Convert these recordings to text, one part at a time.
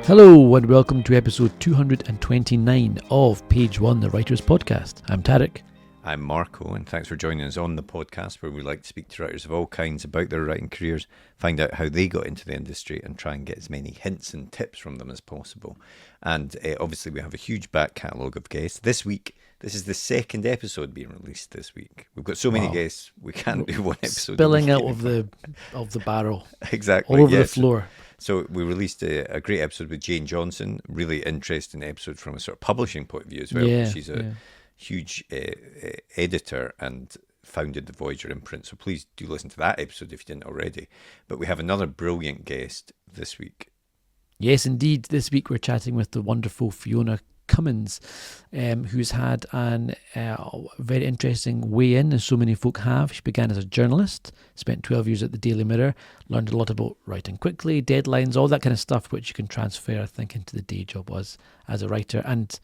Hello and welcome to episode 229 of Page One, the Writers Podcast. I'm Tarek. I'm Marco, and thanks for joining us on the podcast where we like to speak to writers of all kinds about their writing careers, find out how they got into the industry and try and get as many hints and tips from them as possible. And obviously we have a huge back catalogue of guests. This week, this is the second episode being released this week. We've got so many guests, we can't do one episode. Spilling out of the barrel. Exactly. All over the floor. So we released a great episode with Jane Johnson, really interesting episode from a sort of publishing point of view as well. Yeah, she's a huge editor and founded the Voyager imprint. So please do listen to that episode if you didn't already. But we have another brilliant guest this week. Yes, indeed. This week we're chatting with the wonderful Fiona Cummins, who's had a very interesting way in, as so many folk have. She began as a journalist, spent 12 years at the Daily Mirror, learned a lot about writing quickly, deadlines, all that kind of stuff, which you can transfer, I think, into the day job as a writer. And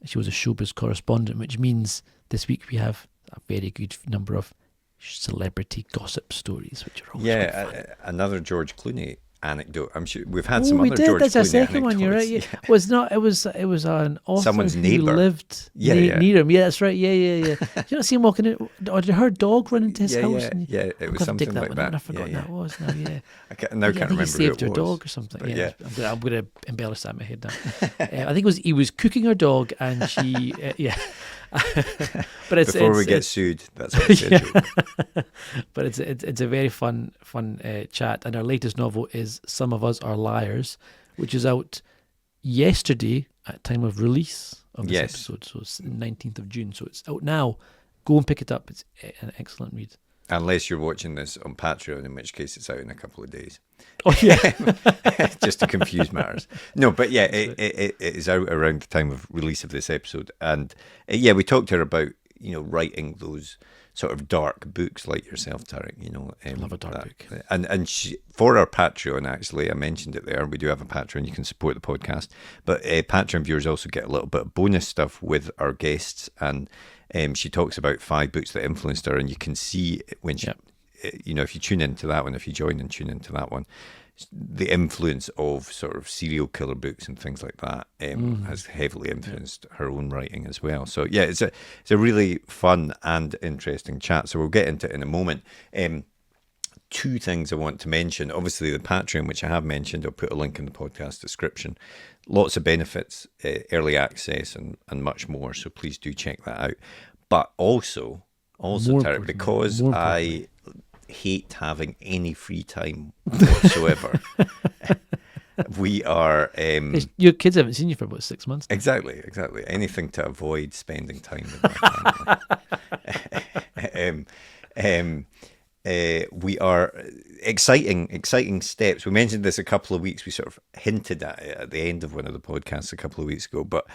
she was a showbiz correspondent, which means this week we have a very good number of celebrity gossip stories, which are always quite fun. Another George Clooney anecdote. I'm sure we've had some other did. George That's Clooney our second anecdotes. one. You're right. Yeah. It was an author Someone's who neighbour. lived near him. Yeah, that's right. Yeah. Did you not see him walking in, or did her dog run into his house? Yeah, it was something like that. I forgot that was now. Yeah, I can't I remember think he saved who her it was. dog or something. But Yeah, I'm gonna embellish that in my head now. I think he was cooking her dog, and she but Before we get sued, that's what I said. But it's a very fun chat, and our latest novel is Some of Us Are Liars, which is out yesterday at time of release of this episode, so it's the 19th of June, so it's out now. Go and pick it up. It's an excellent read. Unless you're watching this on Patreon, in which case it's out in a couple of days. Oh yeah, just to confuse matters. No, but yeah, it is out around the time of release of this episode, and we talked to her about writing those sort of dark books like yourself, Tarek. I love a dark book. And she, for our Patreon, actually, I mentioned it there. We do have a Patreon. You can support the podcast, but Patreon viewers also get a little bit of bonus stuff with our guests, and she talks about 5 books that influenced her, and you can see when she, if you tune into that one, if you join and tune into that one, the influence of sort of serial killer books and things like that has heavily influenced her own writing as well. So yeah, it's a really fun and interesting chat. So we'll get into it in a moment. 2 things I want to mention. Obviously, the Patreon, which I have mentioned, I'll put a link in the podcast description. Lots of benefits, early access, and much more. So please do check that out. But also, Tarek, because I hate having any free time whatsoever. We are... your kids haven't seen you for about 6 months now. Exactly. Anything to avoid spending time with my family. We are exciting steps. We mentioned this a couple of weeks. We sort of hinted at it at the end of one of the podcasts a couple of weeks ago. But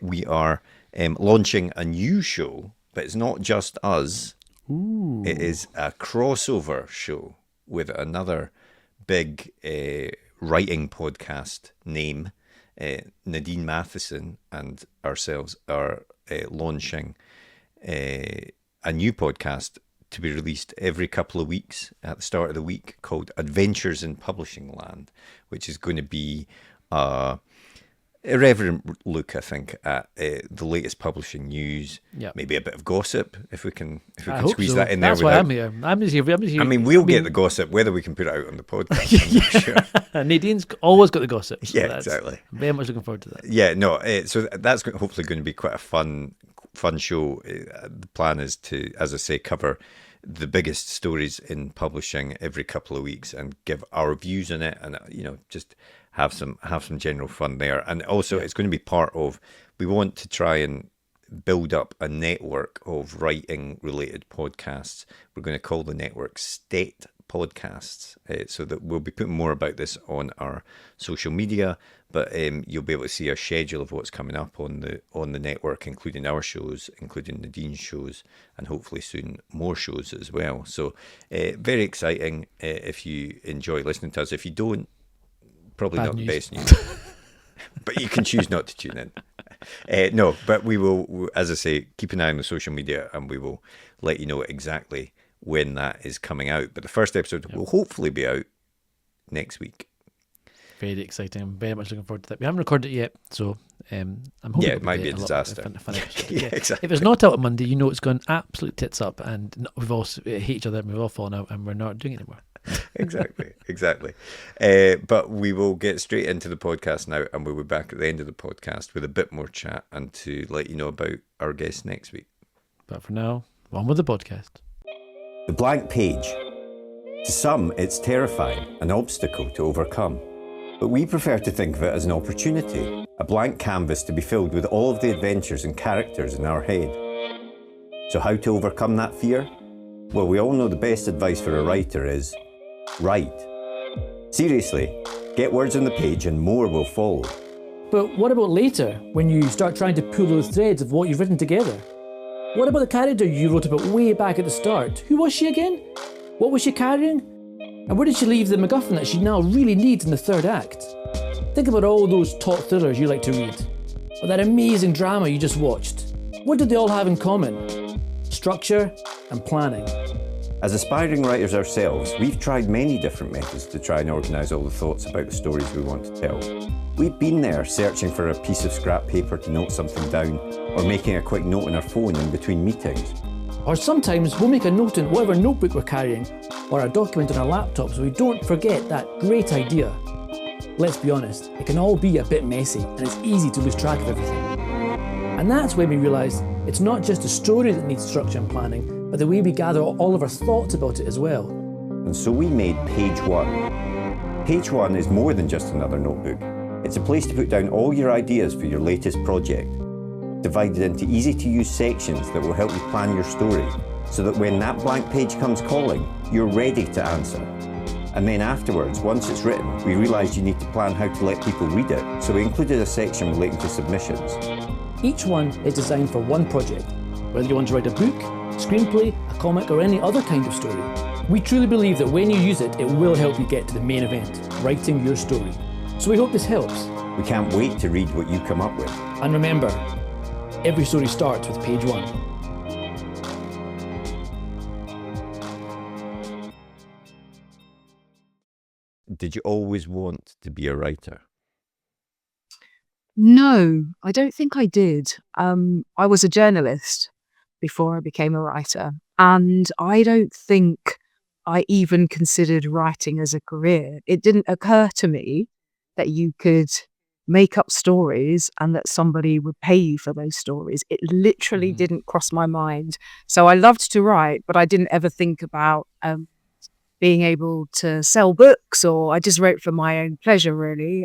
we are launching a new show, but it's not just us. Ooh. It is a crossover show with another big writing podcast name. Nadine Matheson and ourselves are launching a new podcast to be released every couple of weeks at the start of the week, called Adventures in Publishing Land, which is going to be a irreverent look, I think, at the latest publishing news. Yep. Maybe a bit of gossip if we can squeeze so. that in there. That's why I'm here. I'm just here. I mean, we'll get the gossip, whether we can put it out on the podcast. I'm not sure. Nadine's always got the gossip. So exactly. I'm very much looking forward to that. Yeah, no. So that's hopefully going to be quite a fun show. The plan is to, as I say, cover the biggest stories in publishing every couple of weeks and give our views on it, and just have some general fun there. And also, it's going to be part of. We want to try and build up a network of writing related podcasts. We're going to call the network State Podcasts, so that we'll be putting more about this on our social media. But you'll be able to see a schedule of what's coming up on the network, including our shows, including Nadine's shows, and hopefully soon more shows as well. So very exciting if you enjoy listening to us. If you don't, probably Bad not news. the best news. But you can choose not to tune in. No, but we will, as I say, keep an eye on the social media, and we will let you know exactly when that is coming out. But the first episode will hopefully be out next week. Very exciting. I'm very much looking forward to that. We haven't recorded it yet, so I'm hoping it might be a disaster. Exactly. If it's not out on Monday, you know it's gone absolute tits up, and we've all hate each other, and we've all fallen out, and we're not doing it anymore. Exactly. But we will get straight into the podcast now, and we'll be back at the end of the podcast with a bit more chat and to let you know about our guest next week. But for now, on with the podcast. The blank page. To some, it's terrifying, an obstacle to overcome. But we prefer to think of it as an opportunity, a blank canvas to be filled with all of the adventures and characters in our head. So how to overcome that fear? Well, we all know the best advice for a writer is write. Seriously, get words on the page and more will follow. But what about later, when you start trying to pull those threads of what you've written together? What about the character you wrote about way back at the start? Who was she again? What was she carrying? And where did she leave the MacGuffin that she now really needs in the third act? Think about all those top thrillers you like to read, or that amazing drama you just watched. What did they all have in common? Structure and planning. As aspiring writers ourselves, we've tried many different methods to try and organise all the thoughts about the stories we want to tell. We've been there searching for a piece of scrap paper to note something down, or making a quick note on our phone in between meetings. Or sometimes we'll make a note in whatever notebook we're carrying, or a document on our laptop so we don't forget that great idea. Let's be honest, it can all be a bit messy and it's easy to lose track of everything. And that's when we realised it's not just the story that needs structure and planning, but the way we gather all of our thoughts about it as well. And so we made Page One. Page One is more than just another notebook. It's a place to put down all your ideas for your latest project, divided into easy-to-use sections that will help you plan your story, so that when that blank page comes calling, you're ready to answer. And then afterwards, once it's written, we realised you need to plan how to let people read it, so we included a section relating to submissions. Each one is designed for one project, whether you want to write a book, screenplay, a comic, or any other kind of story. We truly believe that when you use it, it will help you get to the main event, writing your story. So we hope this helps. We can't wait to read what you come up with. And remember, every story starts with page one. Did you always want to be a writer? No, I don't think I did. I was a journalist before I became a writer, and I don't think I even considered writing as a career. It didn't occur to me that you could make up stories and that somebody would pay you for those stories. It literally didn't cross my mind. So I loved to write, but I didn't ever think about being able to sell books, or I just wrote for my own pleasure, really.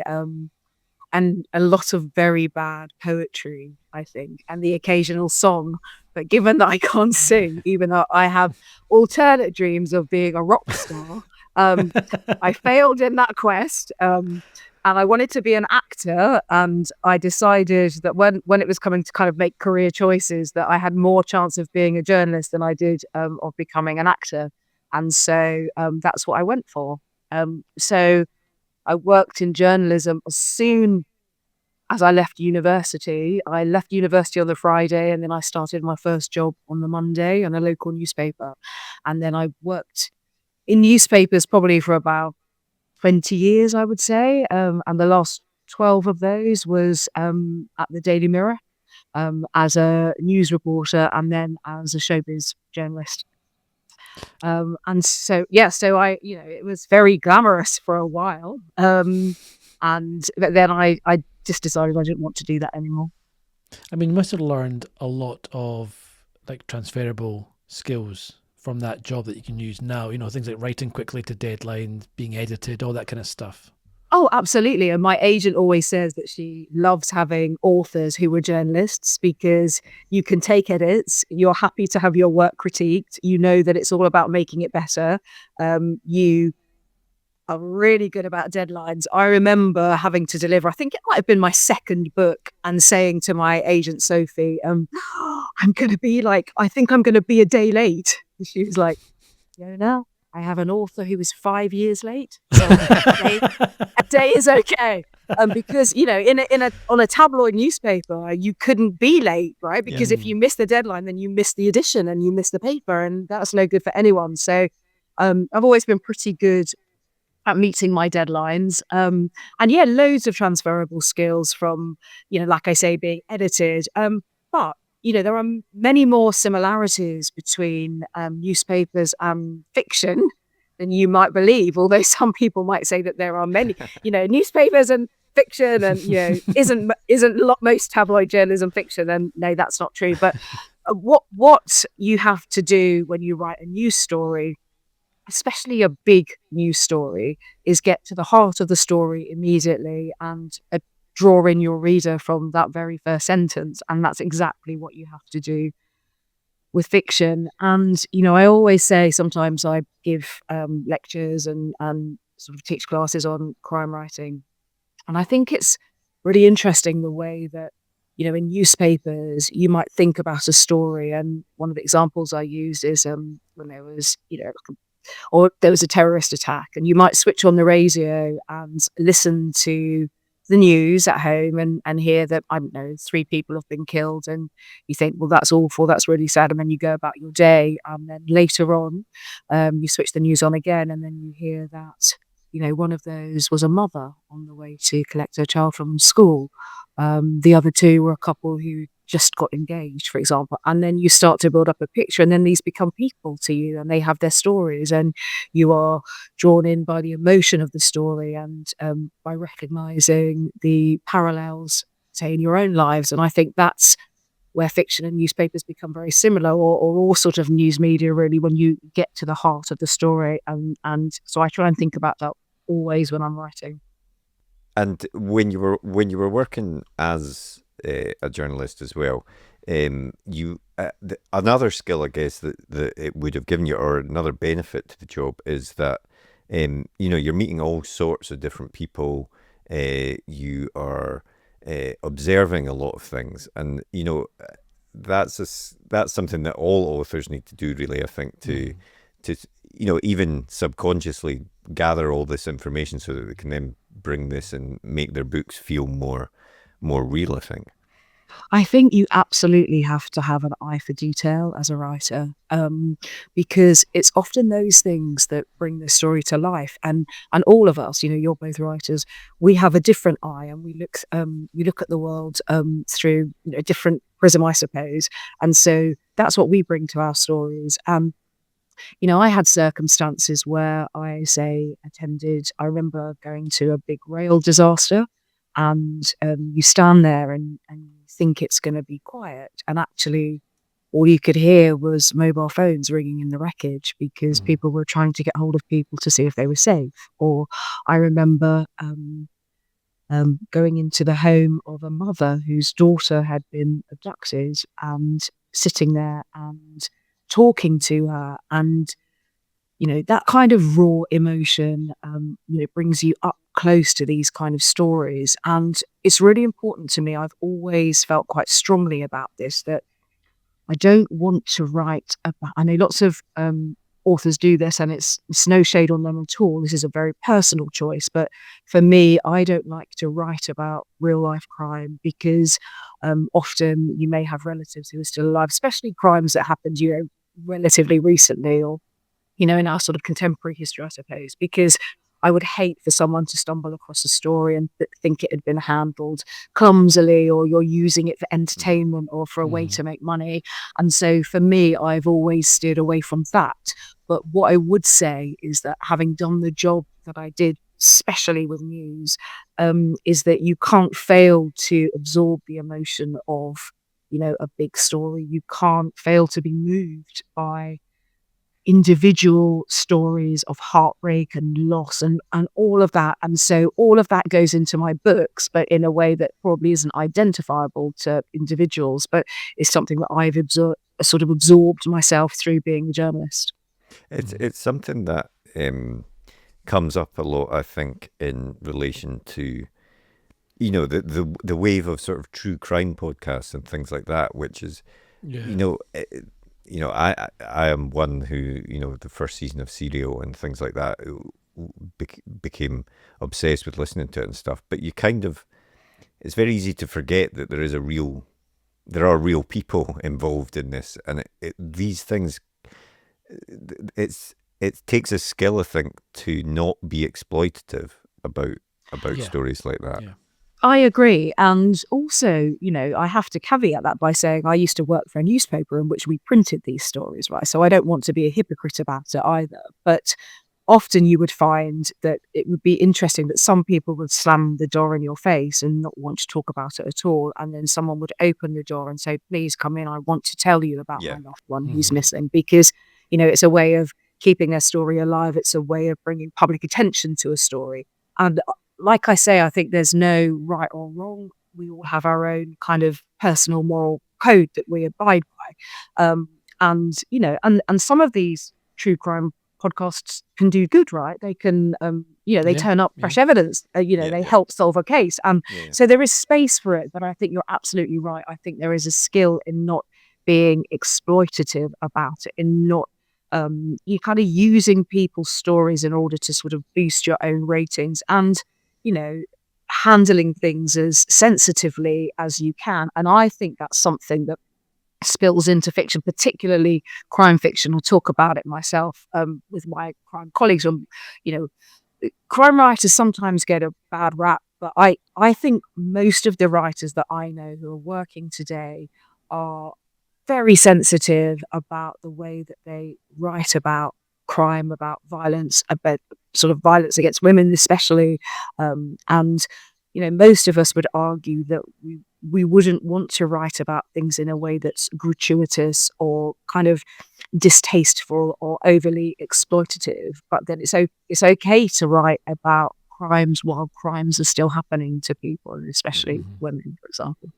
And a lot of very bad poetry, I think, and the occasional song. But given that I can't sing, even though I have alternate dreams of being a rock star, I failed in that quest. And I wanted to be an actor, and I decided that when it was coming to kind of make career choices, that I had more chance of being a journalist than I did of becoming an actor. And so that's what I went for. So I worked in journalism as soon as I left university. I left university on the Friday, and then I started my first job on the Monday on a local newspaper. And then I worked in newspapers probably for about 20 years, I would say. And the last 12 of those was at the Daily Mirror as a news reporter and then as a showbiz journalist. And so, so I, it was very glamorous for a while. And then I just decided I didn't want to do that anymore. I mean, you must have learned a lot of like transferable skills from that job that you can use now, things like writing quickly to deadlines, being edited, all that kind of stuff. Oh, absolutely. And my agent always says that she loves having authors who were journalists because you can take edits. You're happy to have your work critiqued. You know that it's all about making it better. You are really good about deadlines. I remember having to deliver, I think it might have been my second book, and saying to my agent, Sophie, I think I'm going to be a day late. And she was like, no. I have an author who is 5 years late. So a day is okay. Because, on a tabloid newspaper, you couldn't be late, right? Because if you miss the deadline, then you miss the edition and you miss the paper, and that's no good for anyone. So I've always been pretty good at meeting my deadlines. And yeah, loads of transferable skills from, like I say, being edited. But, there are many more similarities between newspapers and fiction than you might believe, although some people might say that there are many, newspapers and fiction and, isn't most tabloid journalism fiction. And no, that's not true. But what you have to do when you write a news story, especially a big news story, is get to the heart of the story immediately and draw in your reader from that very first sentence. And that's exactly what you have to do with fiction. And, I always say, sometimes I give lectures and sort of teach classes on crime writing. And I think it's really interesting the way that, in newspapers, you might think about a story. And one of the examples I used is when there was, or there was a terrorist attack, and you might switch on the radio and listen to the news at home and hear that, I don't know, 3 people have been killed, and you think, well, that's awful, that's really sad, and then you go about your day. And then later on, you switch the news on again, and then you hear that, one of those was a mother on the way to collect her child from school. The other 2 were a couple who just got engaged, for example. And then you start to build up a picture, and then these become people to you, and they have their stories, and you are drawn in by the emotion of the story and by recognizing the parallels, say, in your own lives. And I think that's where fiction and newspapers become very similar, or all sort of news media, really, when you get to the heart of the story. And so I try and think about that always when I'm writing. And when you were working as a journalist as well, you another skill, I guess, that it would have given you, or another benefit to the job, is that you're meeting all sorts of different people. You are observing a lot of things, and that's something that all authors need to do, really, I think, to even subconsciously gather all this information so that they can then bring this and make their books feel more real, I think. I think you absolutely have to have an eye for detail as a writer, because it's often those things that bring the story to life. And all of us, you're both writers, we have a different eye, and we look at the world through a different prism, I suppose. And so that's what we bring to our stories. I had circumstances where I remember going to a big rail disaster, and you stand there and you think it's going to be quiet, and actually all you could hear was mobile phones ringing in the wreckage, because people were trying to get hold of people to see if they were safe. Or I remember going into the home of a mother whose daughter had been abducted, and sitting there and talking to her. And that kind of raw emotion brings you up close to these kind of stories. And it's really important to me. I've always felt quite strongly about this, that I don't want to write about, I know lots of authors do this, and it's no shade on them at all. This is a very personal choice. But for me, I don't like to write about real life crime, because often you may have relatives who are still alive, especially crimes that happened, relatively recently, or in our sort of contemporary history, I suppose, because I would hate for someone to stumble across a story and think it had been handled clumsily, or you're using it for entertainment or for a way to make money. And so for me, I've always steered away from that. But what I would say is that, having done the job that I did, especially with news, is that you can't fail to absorb the emotion of, a big story. You can't fail to be moved by individual stories of heartbreak and loss and all of that. And so all of that goes into my books, but in a way that probably isn't identifiable to individuals, but is something that I've absorbed myself through being a journalist. It's something that comes up a lot, I think, in relation to the wave of sort of true crime podcasts and things like that, which is I am one who, the first season of Serial and things like that, became obsessed with listening to it and stuff. But it's very easy to forget that there are real people involved in this, and these things, it takes a skill, I think, to not be exploitative about Yeah. stories like that. Yeah. I agree. And also, I have to caveat that by saying I used to work for a newspaper in which we printed these stories, right? So I don't want to be a hypocrite about it either. But often you would find that it would be interesting that some people would slam the door in your face and not want to talk about it at all. And then someone would open the door and say, please come in. I want to tell you about Yeah. my loved one who's missing, because, it's a way of keeping their story alive. It's a way of bringing public attention to a story. And like I say, I think there's no right or wrong. We all have our own kind of personal moral code that we abide by. And some of these true crime podcasts can do good, right? They can, they turn up fresh evidence, they help solve a case. So there is space for it, but I think you're absolutely right. I think there is a skill in not being exploitative about it, in not, you're kind of using people's stories in order to sort of boost your own ratings and, handling things as sensitively as you can. And I think that's something that spills into fiction, particularly crime fiction. I'll talk about it myself with my crime colleagues. Crime writers sometimes get a bad rap, but I think most of the writers that I know who are working today are very sensitive about the way that they write about crime, about violence, about sort of violence against women especially. And most of us would argue that we wouldn't want to write about things in a way that's gratuitous or kind of distasteful or overly exploitative. But then it's okay to write about crimes while crimes are still happening to people, and especially women, for example.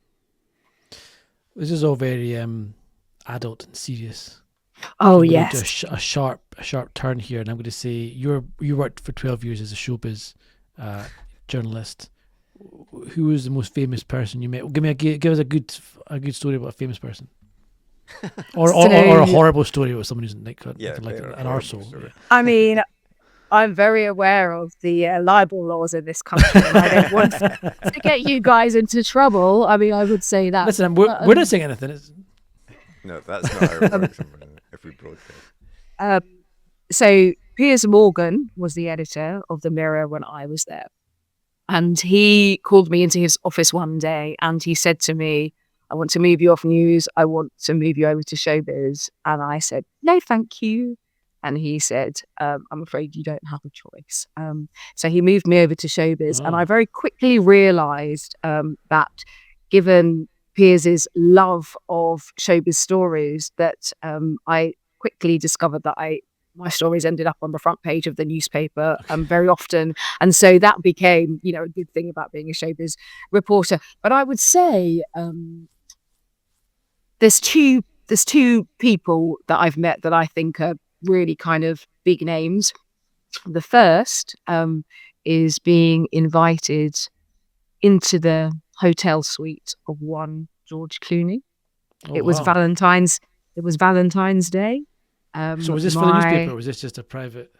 This is all very adult and serious. Oh, I'm going yes. to do a sharp turn here, and I'm going to say you worked for 12 years as a showbiz journalist. Who was the most famous person you met? Give us a good story about a famous person, or a horrible story about someone who's like an arsehole. Yeah. I mean, I'm very aware of the libel laws in this country, and I don't want to get you guys into trouble. I mean, I would say that. Listen, we're not saying anything. No, that's not how it works if we broadcast. So Piers Morgan was the editor of The Mirror when I was there. And he called me into his office one day and he said to me, I want to move you off news. I want to move you over to showbiz. And I said, no, thank you. And he said, I'm afraid you don't have a choice. So he moved me over to showbiz. And I very quickly realized that given Piers's love of showbiz stories, that I quickly discovered that my stories ended up on the front page of the newspaper very often. And so that became, a good thing about being a showbiz reporter. But I would say there's two people that I've met that I think are really kind of big names. The first is being invited into the hotel suite of one George Clooney. It was Valentine's Day. So was this for the newspaper or was this just a private?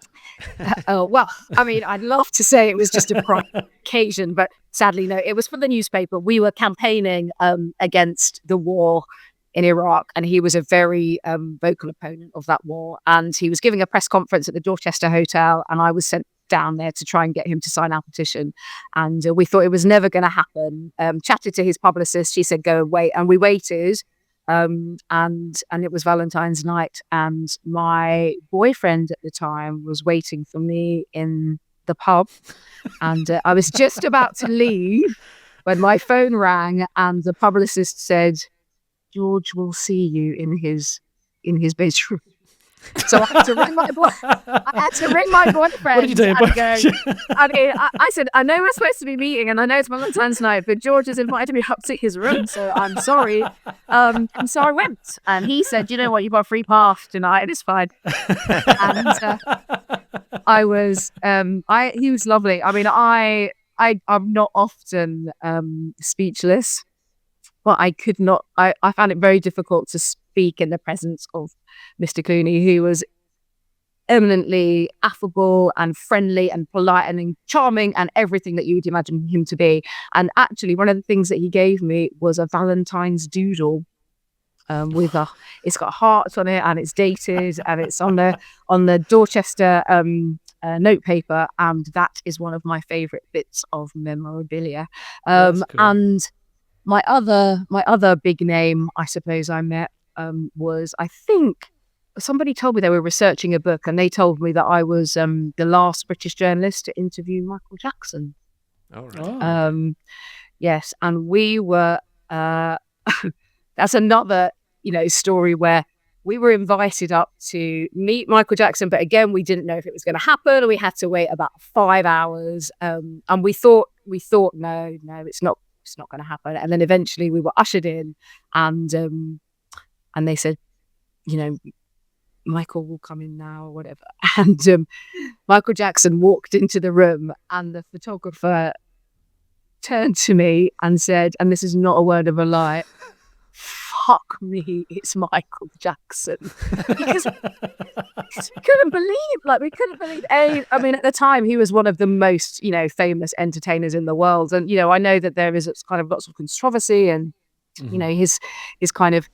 Well, I mean, I'd love to say it was just a private occasion, but sadly, no, it was for the newspaper. We were campaigning against the war in Iraq, and he was a very vocal opponent of that war. And he was giving a press conference at the Dorchester Hotel, and I was sent down there to try and get him to sign our petition. And we thought it was never going to happen. Chatted to his publicist. She said, go and wait. And we waited. And it was Valentine's night, and my boyfriend at the time was waiting for me in the pub, and I was just about to leave when my phone rang, and the publicist said, "George will see you in his bedroom." So I had to ring my boyfriend. What did you do? I said, I know we're supposed to be meeting and I know it's Valentine's night, but George has invited me up to his room, so I'm sorry. And so I went, and he said, you know what, you've got a free pass tonight and it's fine. And he was lovely. I mean, I'm not often speechless, but I found it very difficult to speak in the presence of Mr. Clooney, who was eminently affable and friendly and polite and charming and everything that you would imagine him to be. And actually, one of the things that he gave me was a Valentine's doodle. with it's got hearts on it, and it's dated, and it's on the Dorchester notepaper, and that is one of my favourite bits of memorabilia. That's cool. And my other big name, I suppose I met was, I think somebody told me they were researching a book, and they told me that I was the last British journalist to interview Michael Jackson. All right. Oh, Yes, and we were. That's another, story where we were invited up to meet Michael Jackson, but again, we didn't know if it was going to happen. We had to wait about 5 hours, and we thought, no, it's not going to happen. And then eventually, we were ushered in, and they said, Michael will come in now or whatever. And Michael Jackson walked into the room, and the photographer turned to me and said, and this is not a word of a lie, "Fuck me, it's Michael Jackson." Because we couldn't believe, I mean, at the time, he was one of the most, famous entertainers in the world. And, I know that there is kind of lots of controversy, and, his kind of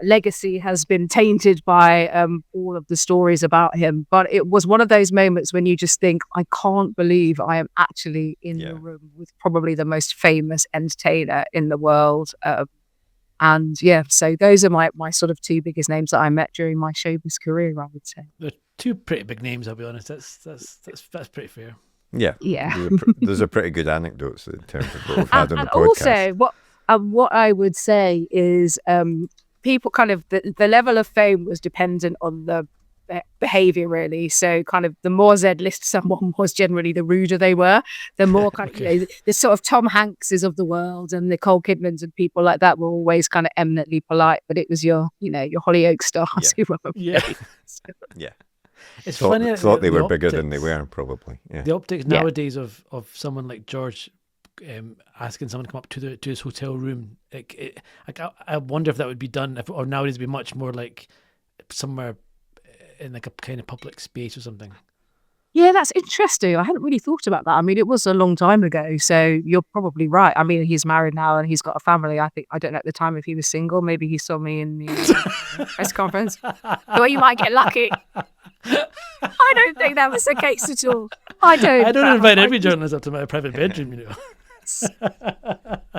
legacy has been tainted by all of the stories about him. But it was one of those moments when you just think, I can't believe I am actually in the room with probably the most famous entertainer in the world. And so those are my sort of two biggest names that I met during my showbiz career, I would say. they're two pretty big names, I'll be honest. That's pretty fair. Yeah. Yeah. Those are pretty good anecdotes in terms of what we've had on the And podcast. also, what I would say is people kind of, the level of fame was dependent on the behavior, really. So kind of the more Z-list someone was, generally the ruder they were. The more kind of, the sort of Tom Hankses of the world and Nicole Kidmans and people like that were always kind of eminently polite, but it was your Hollyoaks stars who were Yeah. Yeah. It's funny. Thought they the were bigger than they optics- were, probably. Yeah. The optics nowadays of someone like George asking someone to come up to his hotel room, I wonder if that would be done, or nowadays it'd be much more like somewhere in like a kind of public space or something. Yeah, that's interesting. I hadn't really thought about that. I mean, it was a long time ago, so you're probably right. I mean, he's married now and he's got a family. I don't know at the time if he was single. Maybe he saw me in the press conference. Or you might get lucky. I don't think that was the case at all. I don't invite every journalist up to my private bedroom,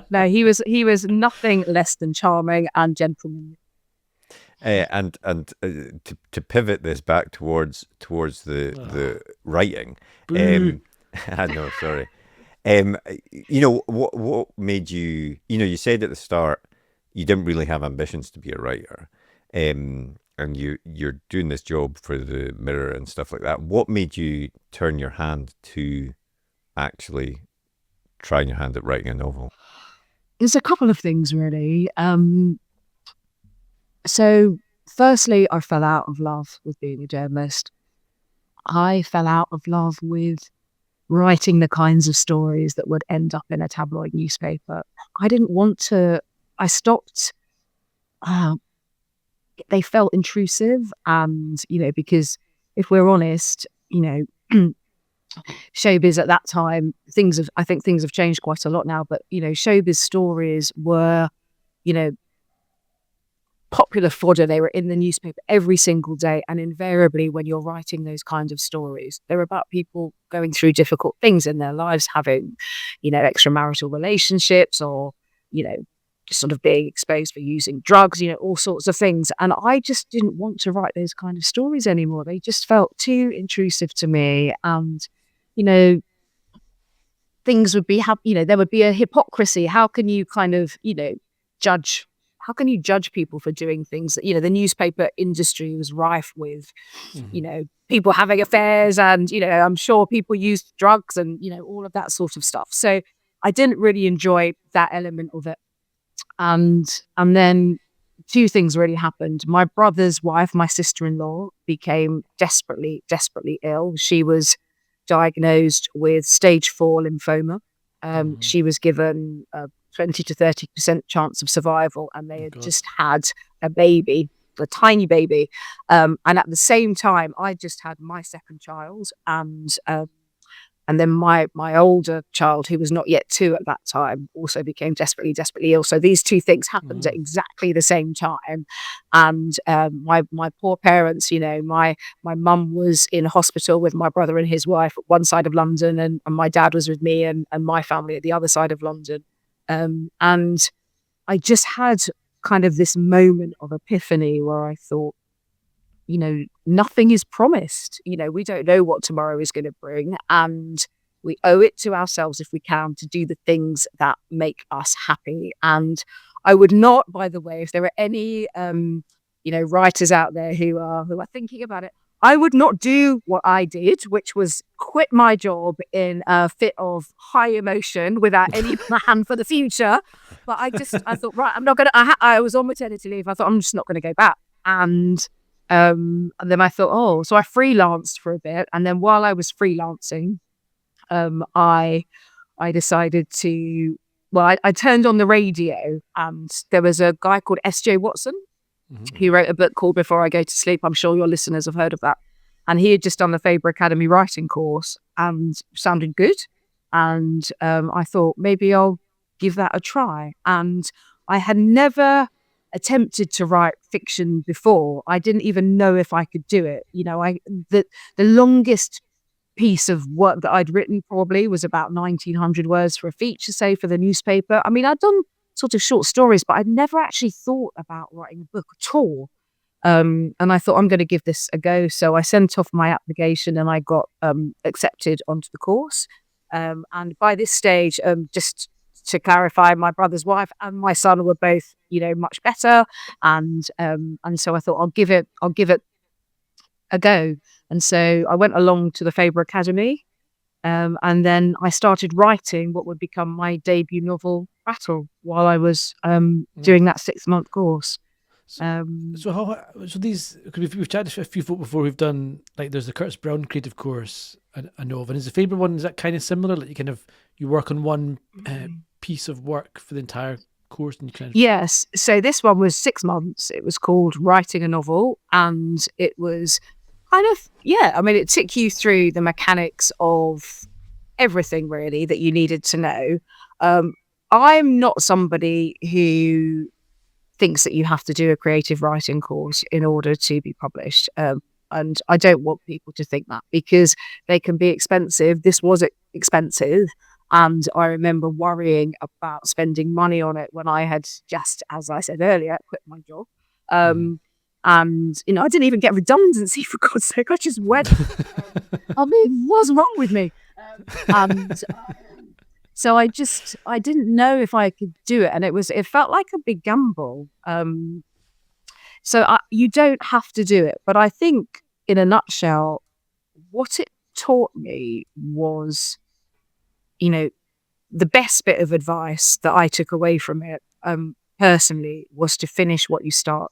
No, he was nothing less than charming and gentlemanly. And to pivot this back towards the writing, I know, sorry. What made you? You said at the start you didn't really have ambitions to be a writer, and you're doing this job for the Mirror and stuff like that. What made you turn your hand to actually trying your hand at writing a novel? There's a couple of things, really. So, firstly, I fell out of love with being a journalist. I fell out of love with writing the kinds of stories that would end up in a tabloid newspaper. I didn't want to. I stopped. They felt intrusive, and because if we're honest, showbiz at that time, I think things have changed quite a lot now. But showbiz stories were, popular fodder. They were in the newspaper every single day, and invariably when you're writing those kinds of stories, they're about people going through difficult things in their lives, having extramarital relationships, or just sort of being exposed for using drugs, all sorts of things. And I just didn't want to write those kind of stories anymore. They just felt too intrusive to me. And things would be there would be a hypocrisy. How can you kind of judge? How can you judge people for doing things that, the newspaper industry was rife with, people having affairs, and, I'm sure people used drugs and, all of that sort of stuff. So I didn't really enjoy that element of it. And then two things really happened. My brother's wife, my sister-in-law, became desperately, desperately ill. She was diagnosed with stage 4 lymphoma. She was given 20 to 30% chance of survival, and they had just had a baby, a tiny baby. And at the same time, I just had my second child, and And then my older child, who was not yet 2 at that time, also became desperately, desperately ill. So these two things happened at exactly the same time. And my poor parents, my mum was in hospital with my brother and his wife at one side of London, and my dad was with me and my family at the other side of London. And I just had kind of this moment of epiphany where I thought, nothing is promised. We don't know what tomorrow is going to bring. And we owe it to ourselves, if we can, to do the things that make us happy. And I would not, by the way, if there are any, writers out there who are thinking about it, I would not do what I did, which was quit my job in a fit of high emotion without any plan for the future. But I thought, right, I'm not going to, I was on maternity leave. I thought, I'm just not going to go back. And then I thought, so I freelanced for a bit. And then while I was freelancing, I decided to, I turned on the radio, and there was a guy called S.J. Watson. He wrote a book called Before I Go to Sleep. I'm sure your listeners have heard of that. And he had just done the Faber Academy Writing course and sounded good. And I thought maybe I'll give that a try. And I had never attempted to write fiction before. I didn't even know if I could do it. The longest piece of work that I'd written probably was about 1,900 words for a feature, say, for the newspaper. I mean, I'd done sort of short stories, but I'd never actually thought about writing a book at all. And I thought, I'm going to give this a go. So I sent off my application and I got accepted onto the course. And by this stage, just to clarify, my brother's wife and my son were both, much better. And so I thought, I'll give it a go. And so I went along to the Faber Academy. And then I started writing what would become my debut novel, Rattle, while I was doing that 6-month course. So these, because we've chatted to a few folk before. We've done, like, there's the Curtis Brown creative course, I know of, and is the Faber one, is that kind of similar? Like you work on one piece of work for the entire course, and you kind of... Yes. So this one was 6 months. It was called Writing a Novel, and it was kind of, it took you through the mechanics of everything really that you needed to know. I'm not somebody who thinks that you have to do a creative writing course in order to be published. And I don't want people to think that, because they can be expensive. This was expensive. And I remember worrying about spending money on it when I had just, as I said earlier, quit my job. And, I didn't even get redundancy, for God's sake. I just went. What's wrong with me? So I didn't know if I could do it. And it felt like a big gamble. So you don't have to do it. But I think, in a nutshell, what it taught me was, the best bit of advice that I took away from it, personally, was to finish what you start.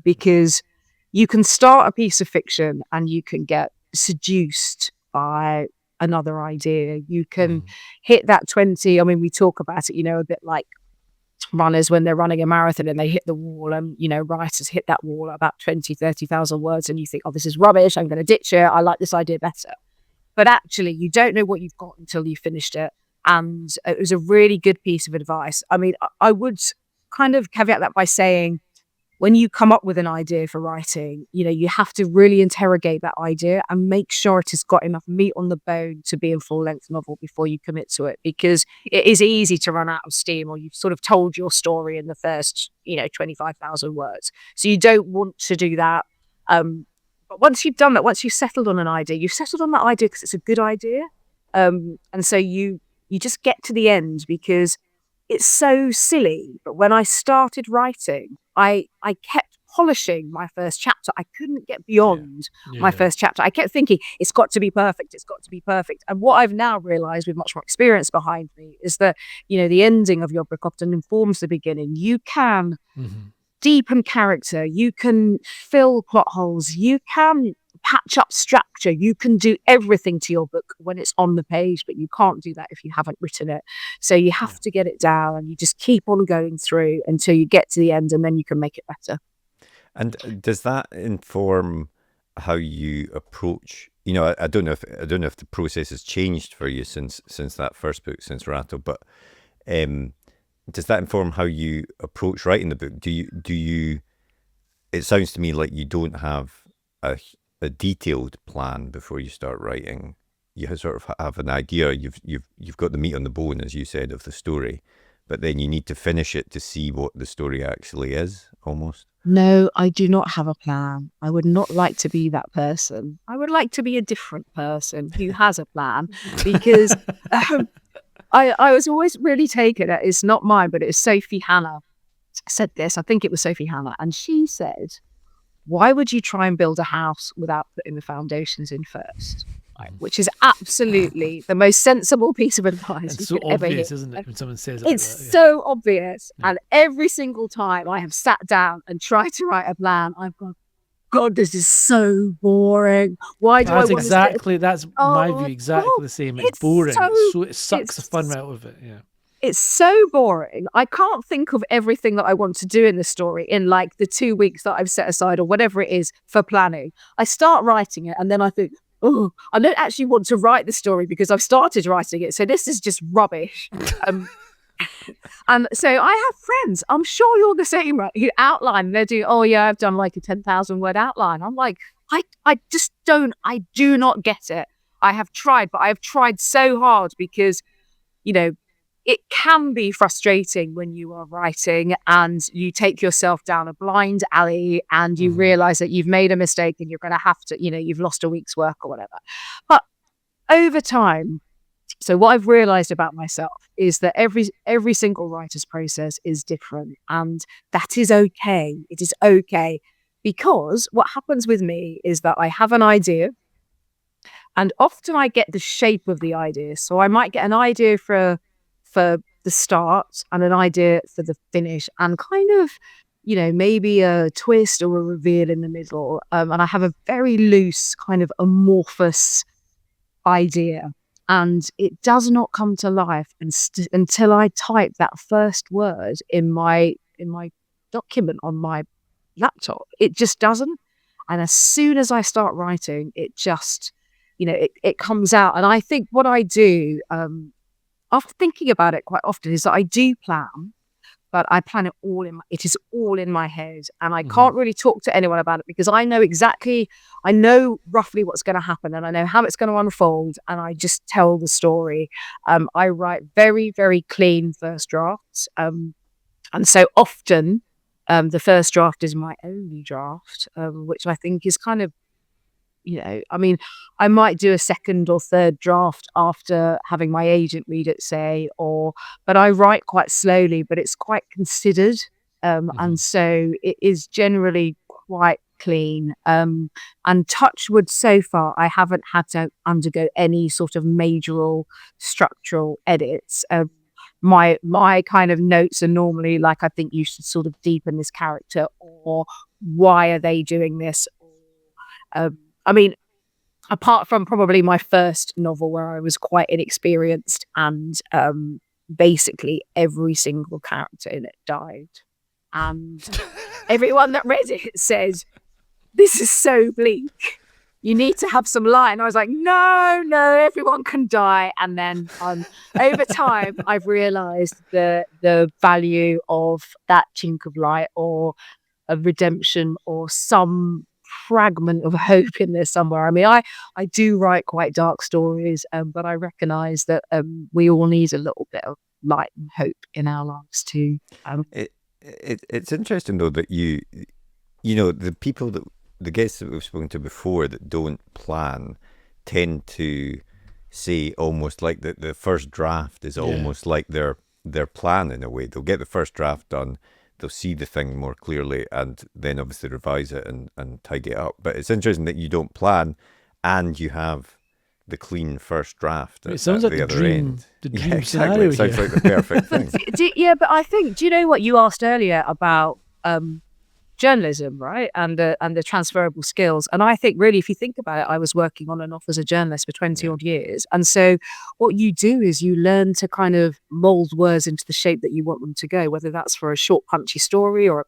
Because you can start a piece of fiction and you can get seduced by another idea. You can hit that 20. I mean, we talk about it, a bit like runners when they're running a marathon and they hit the wall, and, writers hit that wall at about 20, 30,000 words, and you think, this is rubbish. I'm going to ditch it. I like this idea better. But actually, you don't know what you've got until you finished it. And it was a really good piece of advice. I mean, I would kind of caveat that by saying, when you come up with an idea for writing, you have to really interrogate that idea and make sure it has got enough meat on the bone to be a full-length novel before you commit to it, because it is easy to run out of steam, or you've sort of told your story in the first, 25,000 words. So you don't want to do that. But once you've done that, once you've settled on an idea, you've settled on that idea because it's a good idea. And so you just get to the end, because it's so silly. But when I started writing, I kept polishing my first chapter. I couldn't get beyond my first chapter. I kept thinking, it's got to be perfect. It's got to be perfect. And what I've now realized, with much more experience behind me, is that, the ending of your book often informs the beginning. You can deepen character. You can fill plot holes. You can patch up structure. You can do everything to your book when it's on the page, but you can't do that if you haven't written it. So you have to get it down, and you just keep on going through until you get to the end, and then you can make it better. And does that inform how you approach I don't know if the process has changed for you since that first book, since Rattle, but does that inform how you approach writing the book? Do you? It sounds to me like you don't have a detailed plan before you start writing. You sort of have an idea. You've got the meat on the bone, as you said, of the story, but then you need to finish it to see what the story actually is, almost. No, I do not have a plan. I would not like to be that person. I would like to be a different person who has a plan, because I was always really taken at, it's not mine, but it's Sophie Hannah said this. I think it was Sophie Hannah. And she said, why would you try and build a house without putting the foundations in first? Which is absolutely the most sensible piece of advice It's you so could ever hear. obvious, isn't it, when someone says it? It's like that, yeah. so obvious. Yeah. And every single time I have sat down and tried to write a plan, I've gone, God, this is so boring. Why do I want to That's my view, exactly the same. It's boring. It sucks the fun out of it. Yeah. It's so boring. I can't think of everything that I want to do in the story in like the 2 weeks that I've set aside or whatever it is for planning. I start writing it and then I think, oh, I don't actually want to write the story because I've started writing it. So this is just rubbish. And so I have friends, I'm sure you're the same, right? Who outline, they do, oh yeah, I've done like a 10,000 word outline. I'm like, I do not get it. I have tried, but I have tried so hard because, it can be frustrating when you are writing and you take yourself down a blind alley and you realize that you've made a mistake and you're going to have to, you've lost a week's work or whatever. But over time, so what I've realized about myself is that every single writer's process is different, and that is okay. It is okay, because what happens with me is that I have an idea, and often I get the shape of the idea. So I might get an idea for the start and an idea for the finish, and kind of, maybe a twist or a reveal in the middle. And I have a very loose kind of amorphous idea, and it does not come to life until I type that first word in my document on my laptop. It just doesn't. And as soon as I start writing, it just, it comes out. And I think what I do, after thinking about it quite often, is that I do plan, but I plan it all it is all in my head, and I can't really talk to anyone about it because I know roughly what's going to happen, and I know how it's going to unfold, and I just tell the story. I write very, very clean first drafts, and so often the first draft is my only draft, which I think is kind of, I might do a second or third draft after having my agent read it, but I write quite slowly, but it's quite considered. And so it is generally quite clean. And touch wood, so far, I haven't had to undergo any sort of major structural edits. My kind of notes are normally like, I think you should sort of deepen this character, or why are they doing this? Apart from probably my first novel where I was quite inexperienced and basically every single character in it died. And everyone that read it said, this is so bleak. You need to have some light. And I was like, no, everyone can die. And then over time, I've realized the value of that chink of light, or a redemption, or some fragment of hope in there somewhere. I do write quite dark stories, but I recognize that we all need a little bit of light and hope in our lives too. It's interesting though that the guests that we've spoken to before that don't plan tend to say almost like the first draft is almost like their plan in a way. They'll get the first draft done, they'll see the thing more clearly, and then obviously revise it and tidy it up. But it's interesting that you don't plan and you have the clean first draft it sounds like the the other dream, end. The dream exactly. scenario It sounds here. like the perfect thing. But I think, do you know what you asked earlier about journalism, right? And the transferable skills. And I think really, if you think about it, I was working on and off as a journalist for 20 odd years. And so what you do is you learn to kind of mold words into the shape that you want them to go, whether that's for a short, punchy story, or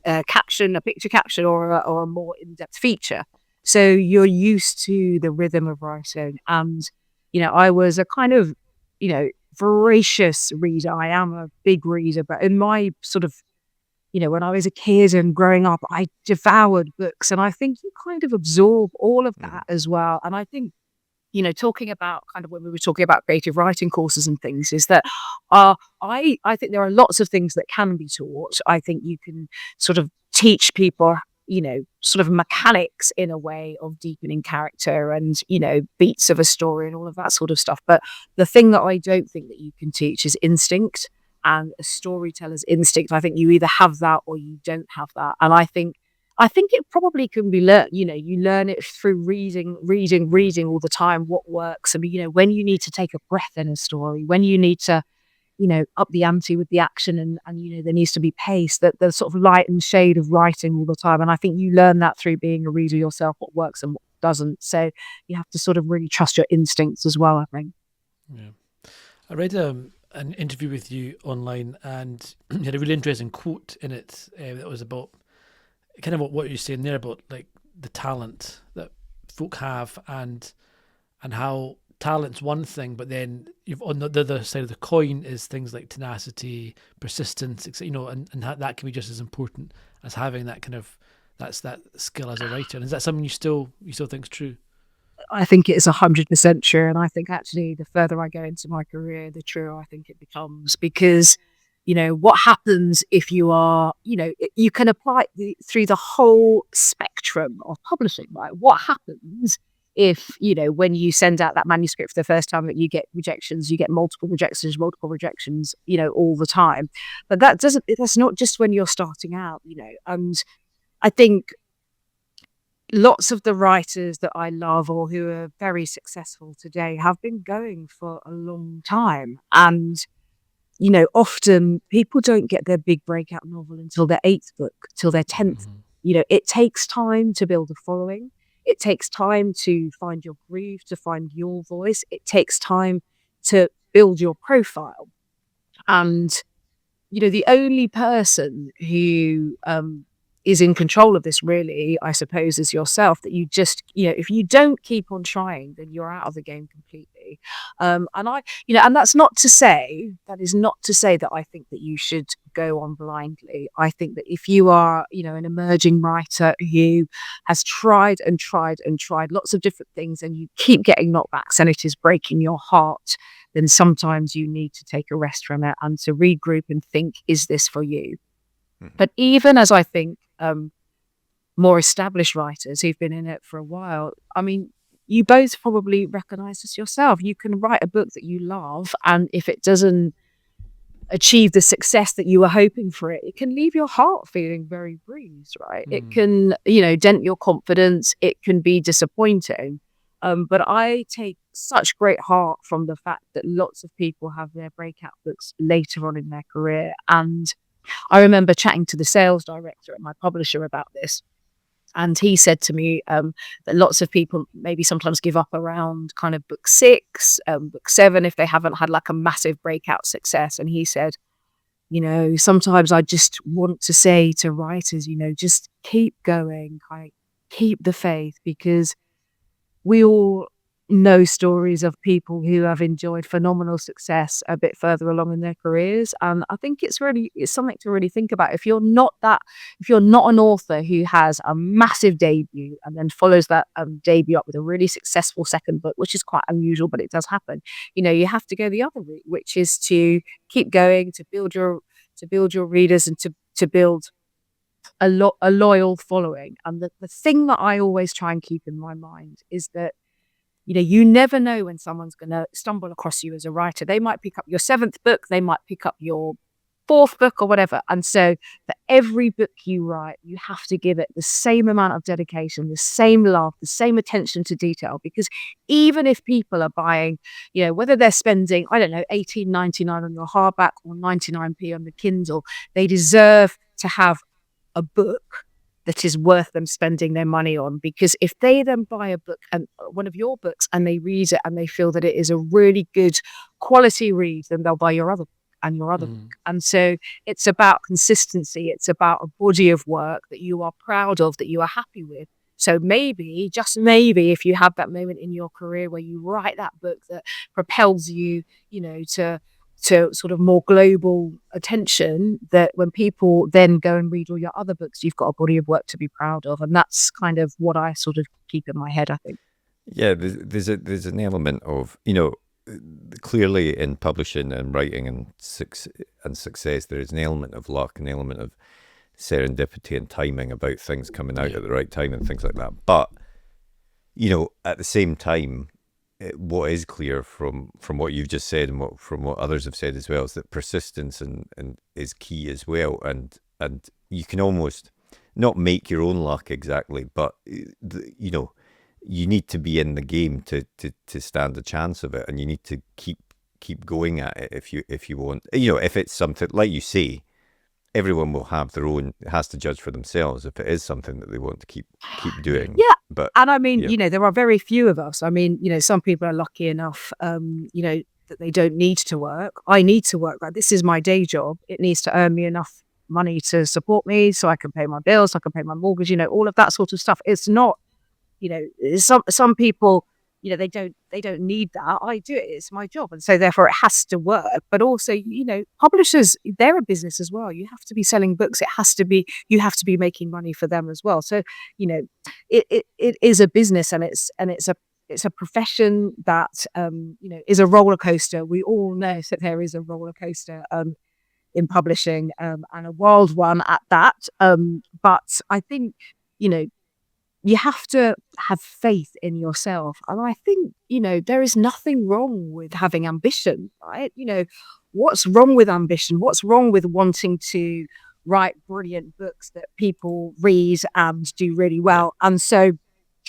a caption, a picture caption, or a more in-depth feature. So you're used to the rhythm of writing. And, I was a kind of, voracious reader. I am a big reader, but in my sort of, when I was a kid and growing up, I devoured books. And I think you kind of absorb all of that as well. And I think, talking about kind of when we were talking about creative writing courses and things, is that I think there are lots of things that can be taught. I think you can sort of teach people, sort of mechanics in a way of deepening character and, beats of a story and all of that sort of stuff. But the thing that I don't think that you can teach is instinct and a storyteller's instinct. I think you either have that or you don't have that. And I think it probably can be learned. You learn it through reading all the time, what works. I mean, when you need to take a breath in a story, when you need to, up the ante with the action and there needs to be pace, that the sort of light and shade of writing all the time. And I think you learn that through being a reader yourself, what works and what doesn't. So you have to sort of really trust your instincts as well, I think. Yeah. I read an interview with you online, and you had a really interesting quote in it that was about kind of what you're saying there about like the talent that folk have and how talent's one thing, but then you've on the other side of the coin is things like tenacity, persistence, etc. And that can be just as important as having that kind of that skill as a writer. And is that something you still think is true? I think it is 100% true, and I think actually the further I go into my career, the truer I think it becomes, because what happens if you are, you can apply it through the whole spectrum of publishing, right? What happens if, when you send out that manuscript for the first time, that you get rejections, you get multiple rejections, all the time. But that's not just when you're starting out, and I think lots of the writers that I love or who are very successful today have been going for a long time. And often people don't get their big breakout novel until their 8th book, till their 10th. It takes time to build a following. It takes time to find your groove, to find your voice. It takes time to build your profile. And, the only person who is in control of this really, I suppose, is yourself. That you just, if you don't keep on trying, then you're out of the game completely. And that's not to say that I think that you should go on blindly. I think that if you are, an emerging writer who has tried and tried and tried lots of different things and you keep getting knockbacks and it is breaking your heart, then sometimes you need to take a rest from it and to regroup and think, is this for you? But even as I think more established writers who've been in it for a while, I mean, you both probably recognize this yourself. You can write a book that you love, and if it doesn't achieve the success that you were hoping for it can leave your heart feeling very bruised, right? It can, dent your confidence. It can be disappointing. But I take such great heart from the fact that lots of people have their breakout books later on in their career. And I remember chatting to the sales director at my publisher about this. And he said to me that lots of people maybe sometimes give up around kind of book 6, book 7, if they haven't had like a massive breakout success. And he said, sometimes I just want to say to writers, just keep going, keep the faith, because we all know stories of people who have enjoyed phenomenal success a bit further along in their careers. And I think it's something to really think about. If you're not an author who has a massive debut and then follows that debut up with a really successful second book, which is quite unusual, but it does happen, you have to go the other route, which is to keep going, to build your readers and to build a loyal following. And the thing that I always try and keep in my mind is that you never know when someone's going to stumble across you as a writer. They might pick up your 7th book, they might pick up your 4th book or whatever. And so for every book you write, you have to give it the same amount of dedication, the same love, the same attention to detail. Because even if people are buying, whether they're spending, I don't know, $18.99 on your hardback or 99p on the Kindle, they deserve to have a book that is worth them spending their money on. Because if they then buy a book, and one of your books, and they read it and they feel that it is a really good quality read, then they'll buy your other book and your other book. And so it's about consistency. It's about a body of work that you are proud of, that you are happy with. So maybe, just maybe, if you have that moment in your career where you write that book that propels you, to sort of more global attention, that when people then go and read all your other books, you've got a body of work to be proud of. And that's kind of what I sort of keep in my head, I think. Yeah, there's an element of, clearly in publishing and writing and success, there is an element of luck, an element of serendipity and timing about things coming out at the right time and things like that. But at the same time, what is clear from what you've just said and from what others have said as well is that persistence and is key as well. And you can almost not make your own luck exactly, but you need to be in the game to stand a chance of it, and you need to keep going at it if you want. If it's something like you say, everyone will have their own, has to judge for themselves if it is something that they want to keep doing. Yeah. But and I mean, there are very few of us. I mean, some people are lucky enough, that they don't need to work. I need to work. Like, this is my day job. It needs to earn me enough money to support me so I can pay my bills, so I can pay my mortgage, all of that sort of stuff. It's not, some people, they don't need that. I do it. It's my job. And so therefore it has to work. But also, publishers, they're a business as well. You have to be selling books. You have to be making money for them as well. So, it is a business, and it's a profession that, is a roller coaster. We all know that there is a roller coaster, in publishing, and a wild one at that. But I think, you have to have faith in yourself. And I think, there is nothing wrong with having ambition, right? What's wrong with ambition? What's wrong with wanting to write brilliant books that people read and do really well? And so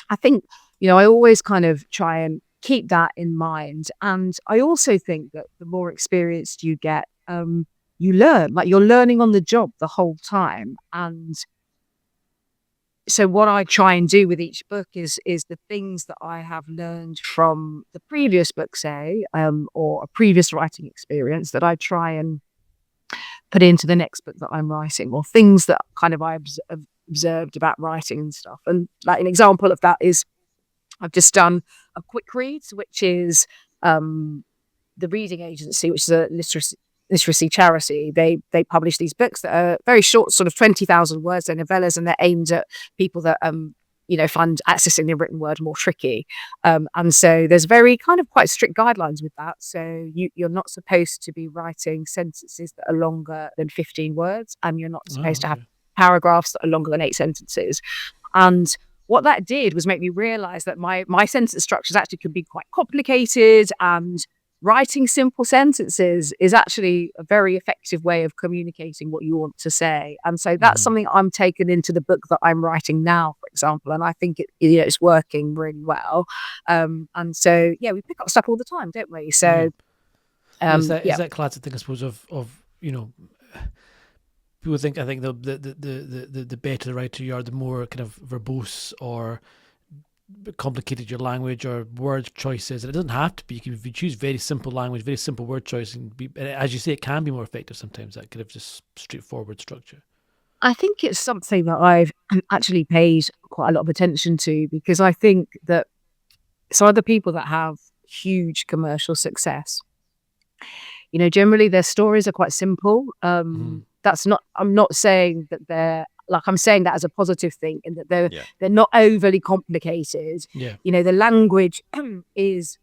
I think, I always kind of try and keep that in mind. And I also think that the more experienced you get, you learn, like you're learning on the job the whole time. And so what I try and do with each book is the things that I have learned from the previous book, say, or a previous writing experience, that I try and put into the next book that I'm writing, or things that kind of I've observed about writing and stuff. And like an example of that is I've just done a quick reads, which is the Reading Agency, which is a literacy charity. They publish these books that are very short, sort of 20,000 words. They're novellas, and they're aimed at people that find accessing the written word more tricky. And so there's very kind of quite strict guidelines with that. So you're not supposed to be writing sentences that are longer than 15 words, and you're not supposed to have paragraphs that are longer than 8 sentences. And what that did was make me realize that my sentence structures actually could be quite complicated, and writing simple sentences is actually a very effective way of communicating what you want to say. And so that's something I'm taking into the book that I'm writing now, for example. And I think it's working really well. And so, we pick up stuff all the time, don't we? So is that classic thing, I suppose, of people think, I think the better the writer you are, the more kind of verbose or complicated your language or word choices. And it doesn't have to be. If you choose very simple language, very simple word choice, and as you say, it can be more effective sometimes, that kind of just straightforward structure. I think it's something that I've actually paid quite a lot of attention to, because I think that some of the people that have huge commercial success, generally their stories are quite simple. I'm not saying that they're, like, I'm saying that as a positive thing, in that they're not overly complicated. The language is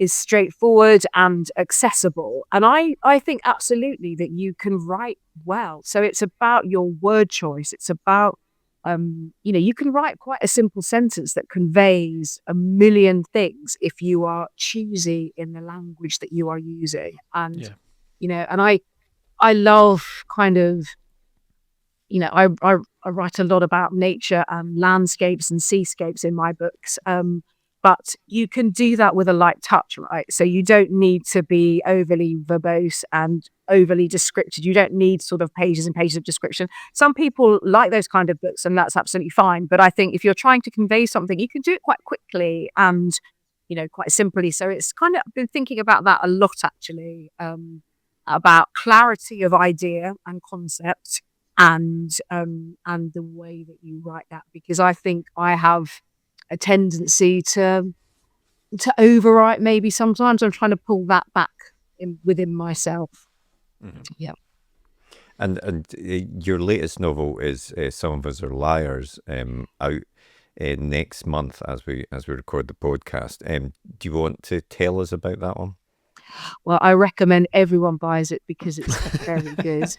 straightforward and accessible. And I think absolutely that you can write well. So it's about your word choice. It's about, you can write quite a simple sentence that conveys a million things if you are choosy in the language that you are using. And, and I love kind of, I write a lot about nature and landscapes and seascapes in my books. But you can do that with a light touch, right? So you don't need to be overly verbose and overly descriptive. You don't need sort of pages and pages of description. Some people like those kind of books, and that's absolutely fine. But I think if you're trying to convey something, you can do it quite quickly and, quite simply. So it's kind of, I've been thinking about that a lot, actually, about clarity of idea and concept, and the way that you write that, because I think I have a tendency to overwrite. Maybe sometimes I'm trying to pull that back within myself. Yeah. And your latest novel is Some of Us Are Liars, out next month as we record the podcast. Do you want to tell us about that one? Well, I recommend everyone buys it because it's very good.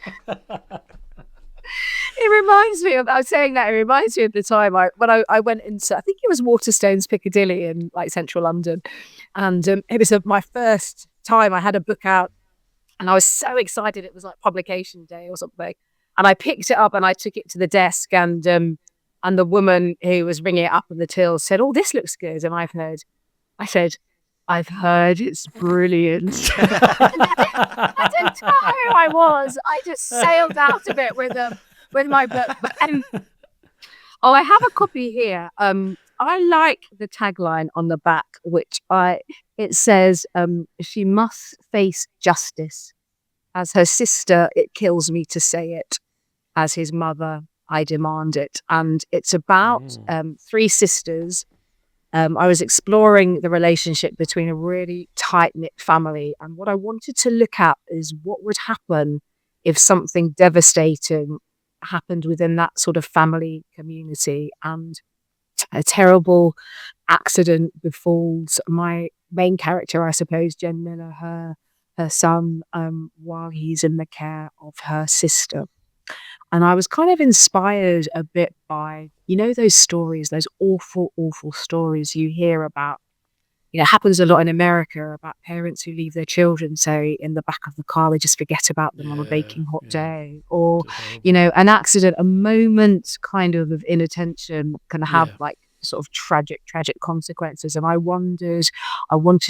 It reminds me of, I was saying that, it reminds me of the time when I went into, I think it was Waterstones Piccadilly in like central London. And it was my first time I had a book out, and I was so excited. It was like publication day or something. And I picked it up and I took it to the desk, and the woman who was ringing it up in the till said, "Oh, this looks good." And I said, "I've heard it's brilliant." I didn't know who I was. I just sailed out of it with my book. I have a copy here. I like the tagline on the back, it says, "She must face justice. As her sister, it kills me to say it. As his mother, I demand it." And it's about three sisters. I was exploring the relationship between a really tight-knit family, and what I wanted to look at is what would happen if something devastating happened within that sort of family community, and a terrible accident befalls my main character, I suppose, Jen Miller, her son, while he's in the care of her sister. And I was kind of inspired a bit by, those stories, those awful, awful stories you hear about. It happens a lot in America about parents who leave their children, say, in the back of the car. They just forget about them on a baking hot day. Or, an accident, a moment kind of inattention can have like sort of tragic consequences. And I wanted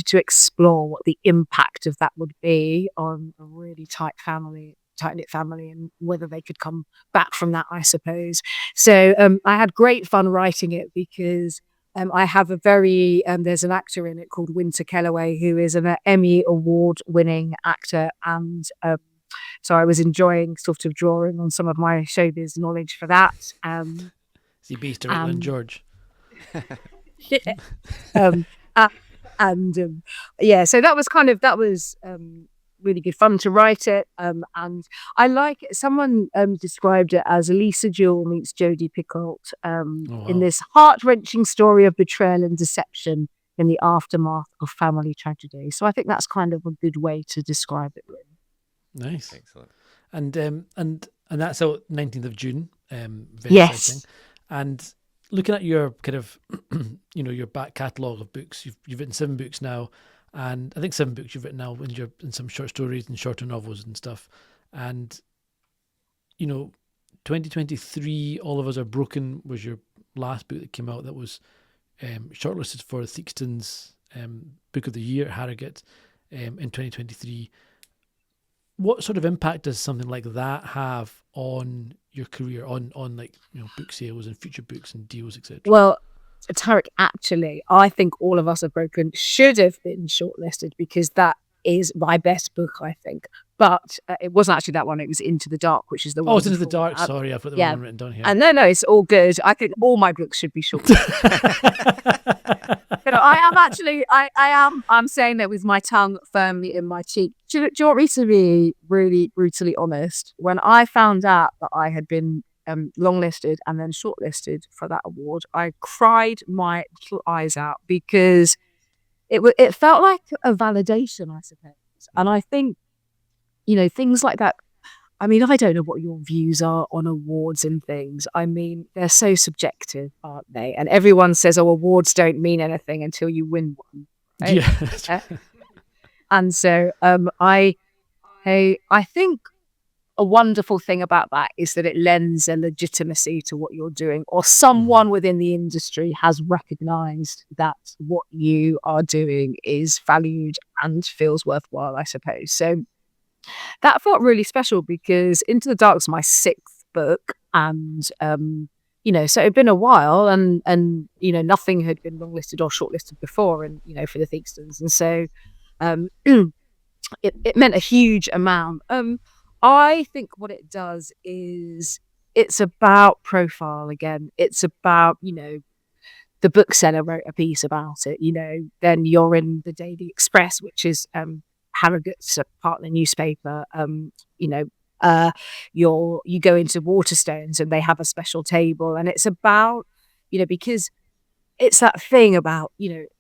to explore what the impact of that would be on a really tight-knit family, and whether they could come back from that, I suppose. So I had great fun writing it because I have there's an actor in it called Winter Kellaway, who is an Emmy award-winning actor. And so I was enjoying sort of drawing on some of my showbiz knowledge for that. Is he based directly on George? So that was really good fun to write it. And I like it. Someone described it as Lisa Jewell meets Jodie Picoult in this heart-wrenching story of betrayal and deception in the aftermath of family tragedy. So I think that's kind of a good way to describe it, really. Nice. Excellent. And that's out 19th of June. Very yes. exciting. And looking at your kind of, your back catalogue of books, you've written 7 books now. And I think 7 books you've written now in some short stories and shorter novels and stuff. And, 2023, All of Us Are Broken was your last book that came out that was shortlisted for Theakston's Book of the Year at Harrogate in 2023. What sort of impact does something like that have on your career, on book sales and future books and deals, etc.? Well, Tarek, actually, I think All of Us Are Broken should have been shortlisted because that is my best book, I think. But it wasn't actually that one. It was Into the Dark, which is the one. Oh, it's Into the Dark. Sorry, I've got the one written down here. And no, it's all good. I think all my books should be shortlisted. I'm saying that with my tongue firmly in my cheek. Do you want me to be really brutally honest? When I found out that I had been longlisted and then shortlisted for that award, I cried my little eyes out because it felt like a validation, I suppose. And I think, things like that. I mean, I don't know what your views are on awards and things. I mean, they're so subjective, aren't they? And everyone says, "Oh, awards don't mean anything until you win one." Right? Yeah. That's right. And so I think a wonderful thing about that is that it lends a legitimacy to what you're doing, or someone within the industry has recognized that what you are doing is valued and feels worthwhile, I suppose. So that felt really special because Into the Dark's my 6th book, and so it'd been a while, and nothing had been longlisted or shortlisted before, and for the Theakstons, and so it meant a huge amount. I think what it does is it's about profile again. It's about, the bookseller wrote a piece about it, then you're in the Daily Express, which is Harrogate's partner newspaper. You know, you go into Waterstones and they have a special table, and it's about, because it's that thing about,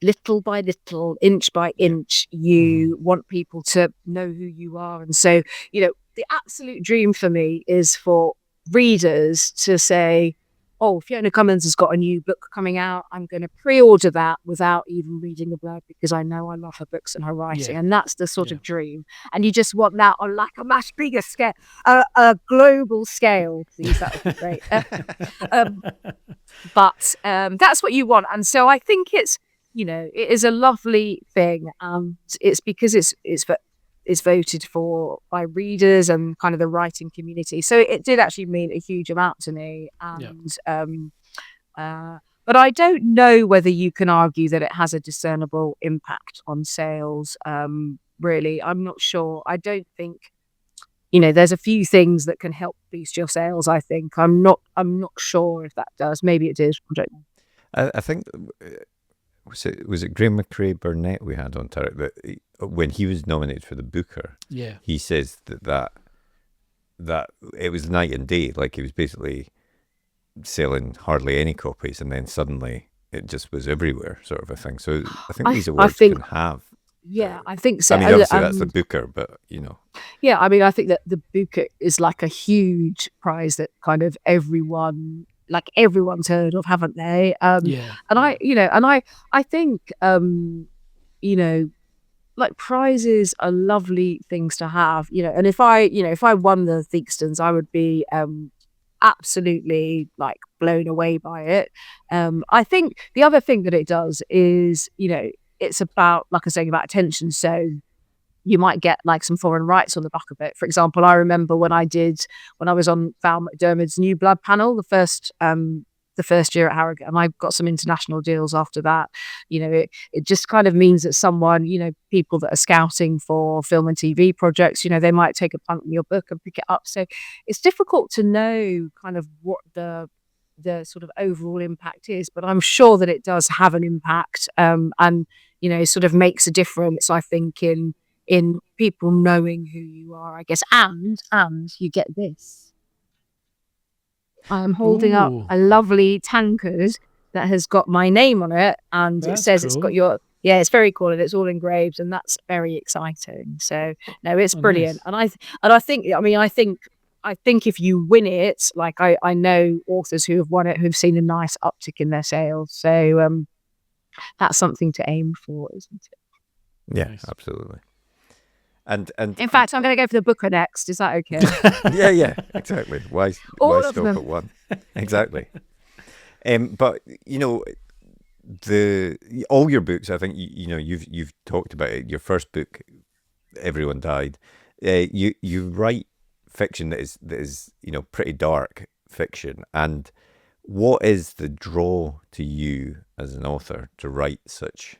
little by little, inch by inch, you want people to know who you are. And so, the absolute dream for me is for readers to say, oh, Fiona Cummins has got a new book coming out. I'm going to pre-order that without even reading a blurb, because I know I love her books and her writing. Yeah. And that's the sort of dream. And you just want that on like a much bigger scale, a global scale, please. That would be great. But that's what you want. And so I think it's, it is a lovely thing. And it's because it's voted for by readers and kind of the writing community. So it did actually mean a huge amount to me. And but I don't know whether you can argue that it has a discernible impact on sales. Really, I'm not sure. I don't think, there's a few things that can help boost your sales, I think. I'm not sure if that does. Maybe it did. I don't know. I think, was it Graham McRae Burnett we had on Tarek, that when he was nominated for the Booker, he says that it was night and day. Like, he was basically selling hardly any copies, and then suddenly it just was everywhere, sort of a thing. So I think these awards can have. Yeah, I think so. I mean, obviously that's the Booker, but Yeah, I mean, I think that the Booker is like a huge prize that kind of everyone's heard of, haven't they? And I think, like, prizes are lovely things to have, and if I won the Theakstons, I would be absolutely like blown away by it. I think the other thing that it does is, it's about, like I was saying, about attention. So you might get like some foreign rights on the back of it. For example, I remember when I was on Val McDermid's New Blood panel, the first year at Harrogate, and I got some international deals after that. It just kind of means that someone, people that are scouting for film and TV projects, they might take a punt on your book and pick it up. So it's difficult to know kind of what the sort of overall impact is, but I'm sure that it does have an impact, and sort of makes a difference, I think, in people knowing who you are, I guess. And you get this. I am holding up a lovely tankard that has got my name on it, and it says it's got your. Yeah, it's very cool, and it's all engraved, and that's very exciting. So no, it's brilliant, nice. and I think if you win it, like I know authors who have won it who've seen a nice uptick in their sales. So that's something to aim for, isn't it? Yeah, nice. Absolutely. And in fact, I'm going to go for the Booker next. Is that okay? yeah, exactly. Why stop at one? Exactly. But all your books, I think you've talked about it. Your first book, Everyone Died. You write fiction that is pretty dark fiction. And what is the draw to you as an author to write such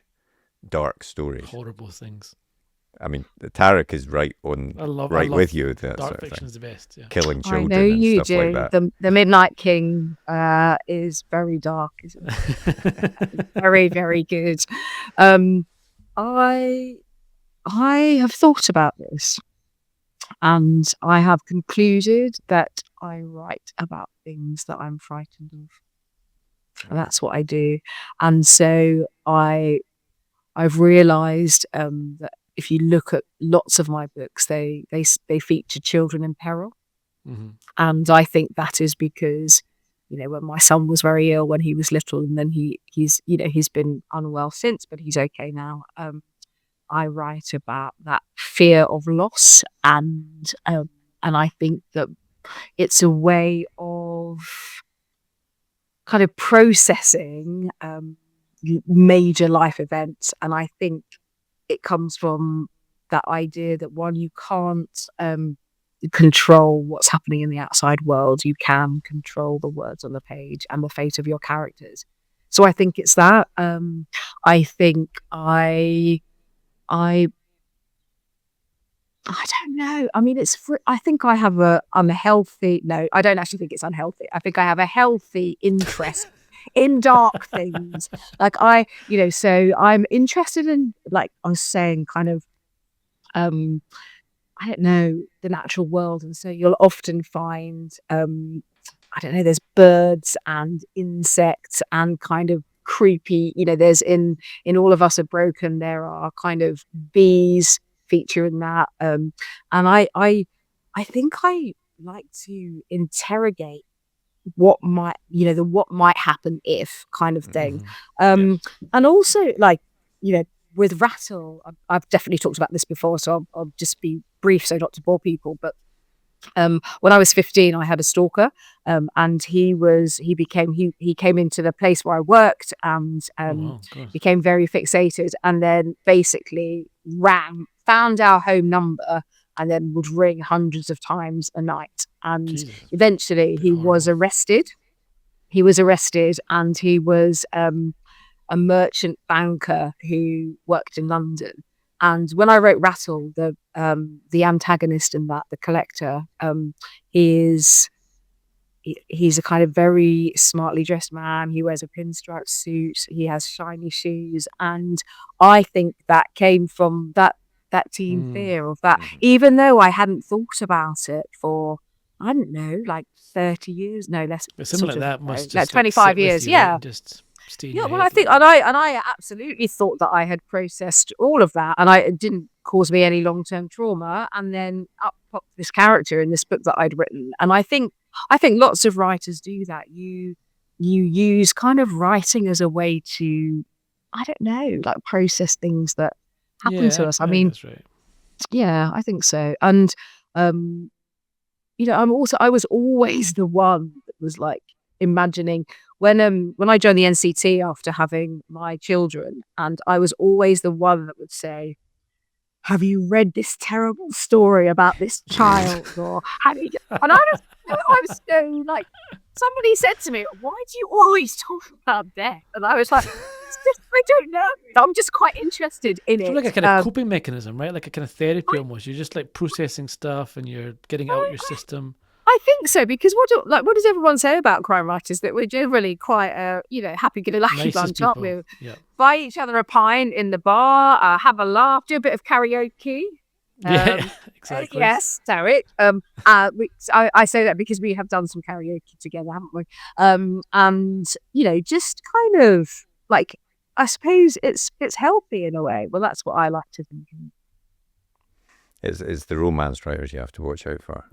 dark stories? Horrible things. I mean, Tarek is right with you. That dark sort of fiction thing. is the best. Yeah. Killing children. I know and you stuff do. Like that. The Midnight King is very dark, isn't it? Very, very good. I have thought about this, and I have concluded that I write about things that I'm frightened of. And that's what I do. And so I've realised that if you look at lots of my books, they feature children in peril. Mm-hmm. And I think that is because, when my son was very ill when he was little, and then he's been unwell since, but he's okay now. I write about that fear of loss, and I think that it's a way of kind of processing major life events. And I think it comes from that idea that, one, you can't control what's happening in the outside world. You can control the words on the page and the fate of your characters. So I think it's that. I think I I don't know. I mean, I think I have a unhealthy. No, I don't actually think it's unhealthy. I think I have a healthy interest in dark things. Like so I'm interested in, like I was saying, kind of, I don't know, the natural world, and so you'll often find, I don't know, there's birds and insects and kind of creepy. There's in All of Us Are Broken, there are kind of bees feature in that. And I think I like to interrogate what might, the what might happen if kind of thing. And also, like, with Rattle, I've definitely talked about this before, so I'll just be brief so not to bore people. But when I was 15, I had a stalker, and he came into the place where I worked, and became very fixated, and then basically found our home number, and then would ring hundreds of times a night. And eventually he was arrested. And he was a merchant banker who worked in London. And when I wrote Rattle, the antagonist in that, the collector, he's a kind of very smartly dressed man. He wears a pinstripe suit. He has shiny shoes, and I think that came from that teen fear of that. Even though I hadn't thought about it for, I don't know, like 30 years, no less. Something like that must like just 25 years, yeah. Right? Just well, I think, and I absolutely thought that I had processed all of that, and it didn't cause me any long-term trauma. And then up popped this character in this book that I'd written, and I think lots of writers do that. You use kind of writing as a way to, I don't know, like process things that happen to us. I mean, that's right. Yeah, I think so. And I was always the one that was like imagining when I joined the NCT after having my children, and I was always the one that would say, have you read this terrible story about this child? Or have you? And I was so like, somebody said to me, why do you always talk about death? And I was like, I don't know. I'm just quite interested in it. It's like a kind of coping mechanism, right? Like a kind of therapy almost. You're just like processing stuff and you're getting out your system. I think so, because what does everyone say about crime writers? That we're generally quite happy-go-lucky bunch, aren't we? Yeah. Buy each other a pint in the bar, have a laugh, do a bit of karaoke. Yeah, exactly. Yes, Derek. I say that because we have done some karaoke together, haven't we? And just kind of like, I suppose it's healthy in a way. Well, that's what I like to think. It's the romance writers you have to watch out for.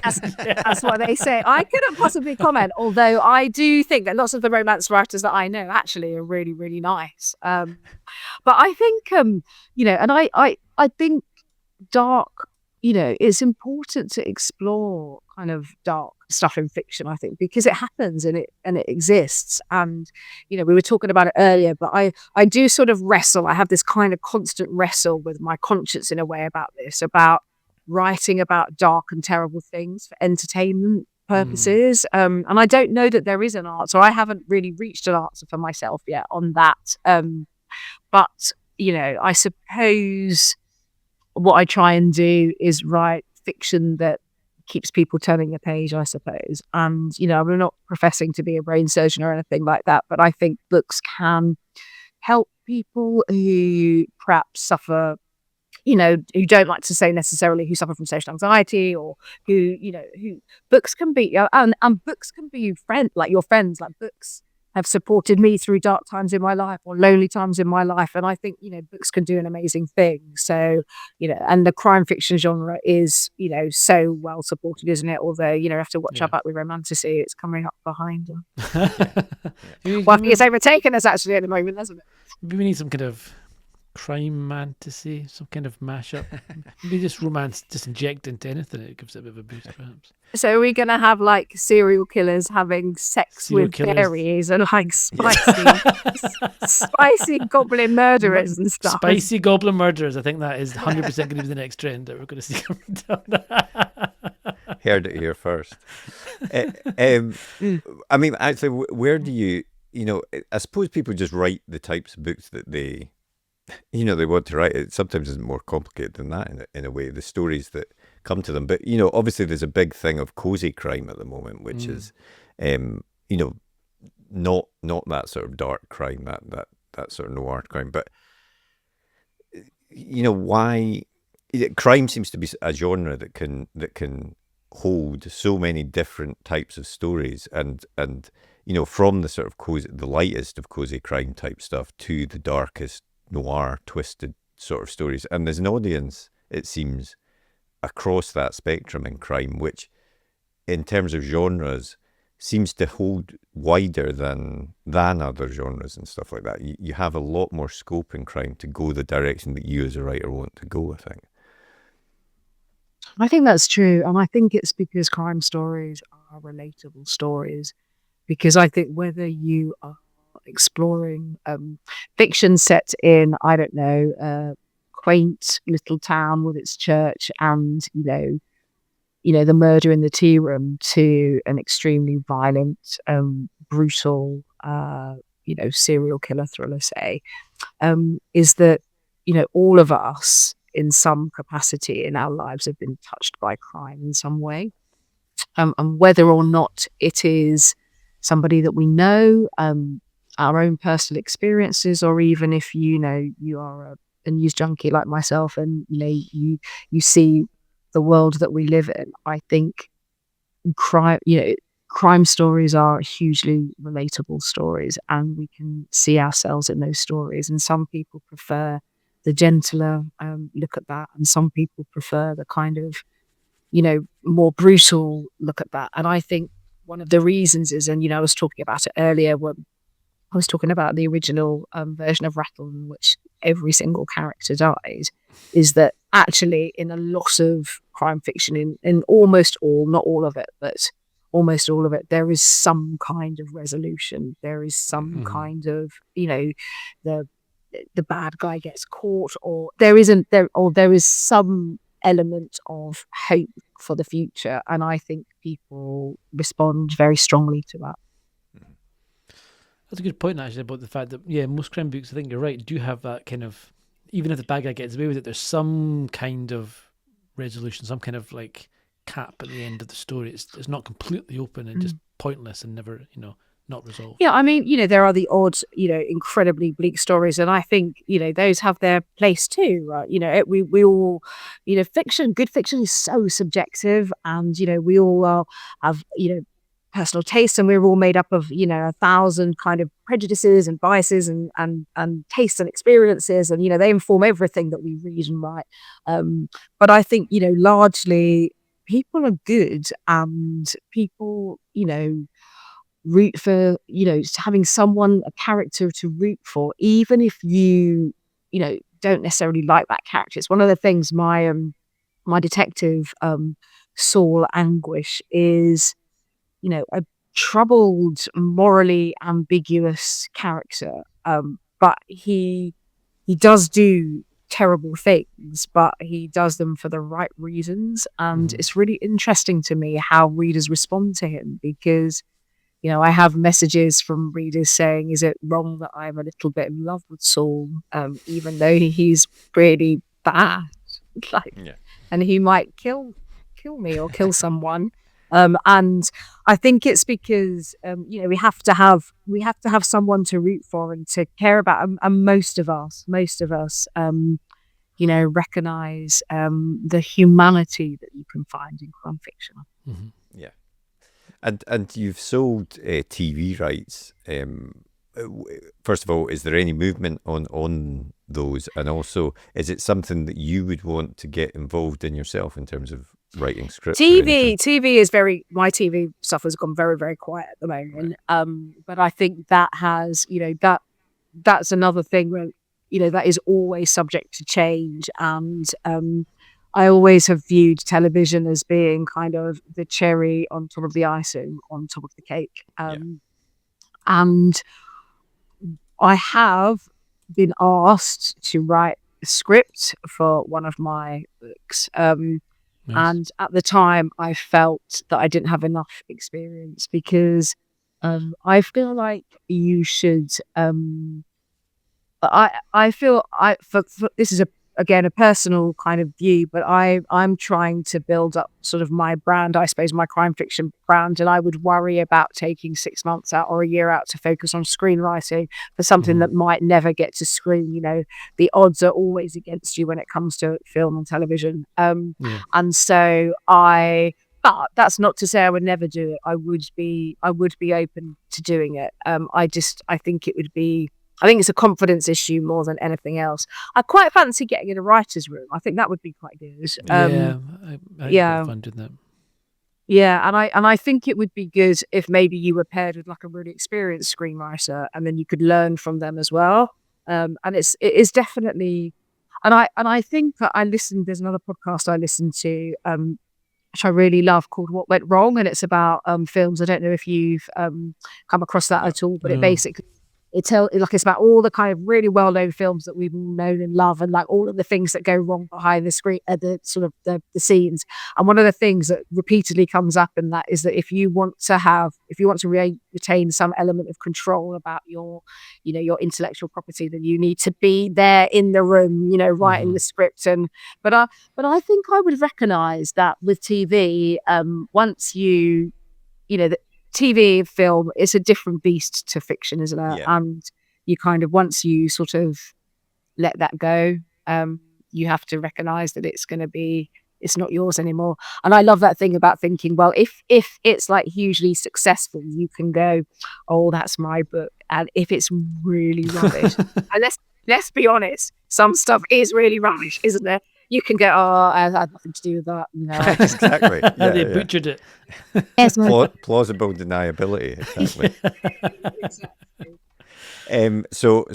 That's what they say. I couldn't possibly comment, although I do think that lots of the romance writers that I know actually are really, really nice. But I think, and I think dark, it's important to explore kind of dark stuff in fiction, I think, because it happens and it exists. And we were talking about it earlier, but I do sort of wrestle. I have this kind of constant wrestle with my conscience in a way about this, about writing about dark and terrible things for entertainment purposes. And I don't know that there is an answer. I haven't really reached an answer for myself yet on that. But I suppose what I try and do is write fiction that keeps people turning a page, I suppose. And, I'm not professing to be a brain surgeon or anything like that, but I think books can help people who perhaps suffer, who don't like to say necessarily who suffer from social anxiety, or who books can be, and books can be your friends, like books have supported me through dark times in my life or lonely times in my life. And I think, books can do an amazing thing. So, and the crime fiction genre is, so well supported, isn't it? Although, you have to watch out about with romantasy. It's coming up behind them. Well, I think it's overtaken us actually at the moment, hasn't it? Maybe we need some kind of crime fantasy, some kind of mashup. Maybe just romance, just inject into anything. It gives it a bit of a boost, perhaps. So are we going to have like serial killers having sex with fairies and like spicy goblin murderers and stuff? Spicy goblin murderers. I think that is 100% going to be the next trend that we're going to see coming down. Heard it here first. I mean, actually, where do you, I suppose people just write the types of books that they they want to write it sometimes isn't more complicated than that in a way, the stories that come to them. But, obviously there's a big thing of cozy crime at the moment, which is, you know, not that sort of dark crime, that sort of noir crime. But, why crime seems to be a genre that can hold so many different types of stories and from the sort of the lightest of cozy crime type stuff to the darkest noir twisted sort of stories, and there's an audience, it seems, across that spectrum in crime, which in terms of genres seems to hold wider than other genres and stuff like that. You have a lot more scope in crime to go the direction that you as a writer want to go, I think. I think that's true. And I think it's because crime stories are relatable stories. Because I think whether you are exploring fiction set in, I don't know, a quaint little town with its church and, the murder in the tea room, to an extremely violent, brutal, serial killer thriller, say, is that, all of us in some capacity in our lives have been touched by crime in some way. And whether or not it is somebody that we know, our own personal experiences, or even if, you are a news junkie like myself and, you see the world that we live in, I think crime stories are hugely relatable stories, and we can see ourselves in those stories. And some people prefer the gentler look at that, and some people prefer the kind of, more brutal look at that. And I think one of the reasons is, and, I was talking about it earlier when I was talking about the original version of Rattle, in which every single character died, is that actually in a lot of crime fiction, in almost all, not all of it, but almost all of it, there is some kind of resolution. There is some kind of, the bad guy gets caught, or there is some element of hope for the future. And I think people respond very strongly to that. That's a good point, actually, about the fact that, most crime books, I think you're right, do have that kind of, even if the bad guy gets away with it, there's some kind of resolution, some kind of like cap at the end of the story. It's not completely open and just pointless and never, not resolved. Yeah, I mean, there are the odd, incredibly bleak stories, and I think, those have their place too. Right? We all, good fiction is so subjective, and we all have personal tastes, and we're all made up of 1,000 kind of prejudices and biases and tastes and experiences, and they inform everything that we read and write. But I think largely people are good, and people root for having a character to root for, even if you don't necessarily like that character. It's one of the things my detective Saul Anguish is a troubled, morally ambiguous character, but he does do terrible things, but he does them for the right reasons. And it's really interesting to me how readers respond to him, because I have messages from readers saying, is it wrong that I'm a little bit in love with Saul, even though he's really bad? And he might kill me or kill someone. And I think it's because, we have to have someone to root for and to care about. And most of us, recognize the humanity that you can find in crime fiction. Mm-hmm. Yeah. And you've sold TV rights. First of all, is there any movement on those? And also, is it something that you would want to get involved in yourself in terms of writing scripts? TV is my TV stuff has gone very, very quiet at the moment. Right. But I think that has, that's another thing where, that is always subject to change. And I always have viewed television as being kind of the cherry on top of the icing, on top of the cake. And I have been asked to write a script for one of my books. Nice. And at the time, I felt that I didn't have enough experience, because I feel like you should I feel for this is again a personal kind of view, but I'm trying to build up sort of my brand, I suppose, my crime fiction brand, and I would worry about taking 6 months out or a year out to focus on screenwriting for something that might never get to screen. You know, the odds are always against you when it comes to film and television. And so but that's not to say I would never do it. I would be open to doing it. I think it would be. I think it's a confidence issue more than anything else. I quite fancy getting in a writer's room. I think that would be quite good. I fun doing that. Yeah, and I think it would be good if maybe you were paired with like a really experienced screenwriter, and then you could learn from them as well. And it is definitely, and I think that there's another podcast I listened to, which I really love, called What Went Wrong, and it's about films. I don't know if you've come across that at all, but it basically it's about all the kind of really well-known films that we've all known and love, and like all of the things that go wrong behind the screen, the sort of the scenes. And one of the things that repeatedly comes up in that is that if you want to retain some element of control about your intellectual property, then you need to be there in the room, writing the script. But I think I would recognize that with TV, once the TV film is a different beast to fiction, isn't it? Yeah. And you kind of, once you sort of let that go, you have to recognize that it's not yours anymore. And I love that thing about thinking, well, if it's like hugely successful, you can go, oh, that's my book. And if it's really rubbish, and let's be honest, some stuff is really rubbish, isn't there? You can go, oh, I had nothing to do with that. Exactly. Yeah, They butchered it. Yes, plausible deniability. Exactly. So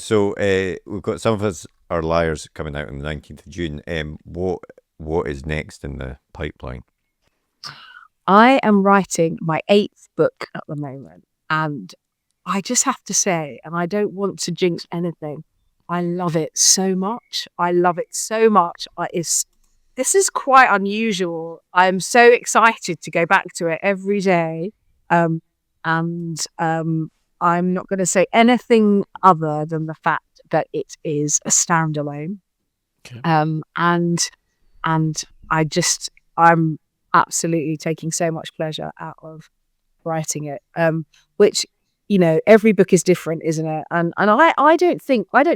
we've got some of us are liars coming out on the 19th of June. What is next in the pipeline? I am writing my 8th book at the moment, and I just have to say, and I don't want to jinx anything, I love it so much. This is quite unusual. I'm so excited to go back to it every day. And I'm not going to say anything other than the fact that it is a standalone. Okay. And I'm absolutely taking so much pleasure out of writing it. Which, every book is different, isn't it? And I don't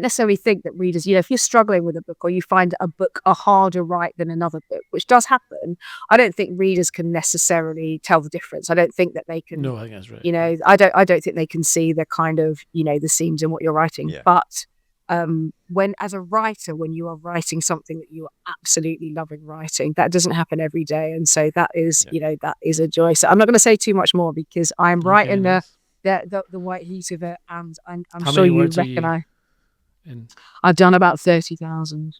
necessarily think that readers, if you're struggling with a book or you find a book a harder write than another book, which does happen, I don't think readers can necessarily tell the difference. I don't think that they can. No, I think that's right. I don't think they can see the kind of, the seams in what you're writing. Yeah. But as a writer, when you are writing something that you are absolutely loving writing, that doesn't happen every day. And so that is, that is a joy. So I'm not going to say too much more because I'm writing the white heat of it, and I'm How sure many you words are reckon you I've done about 30,000.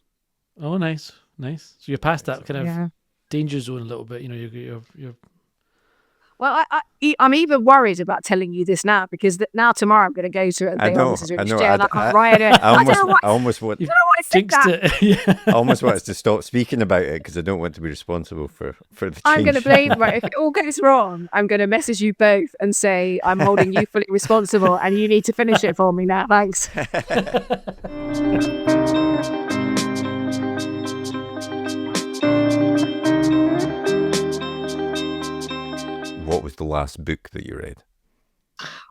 Oh, nice. So you're past that kind of Yeah. danger zone a little bit. You're Well, I'm even worried about telling you this now because now tomorrow I'm going to go to it and think, this is really and I can't write it. I almost want jinxed it. Yeah. I almost want us to stop speaking about it because I don't want to be responsible for the change. I'm going to blame, if it all goes wrong, I'm going to message you both and say I'm holding you fully responsible and you need to finish it for me now. Thanks. What was the last book that you read?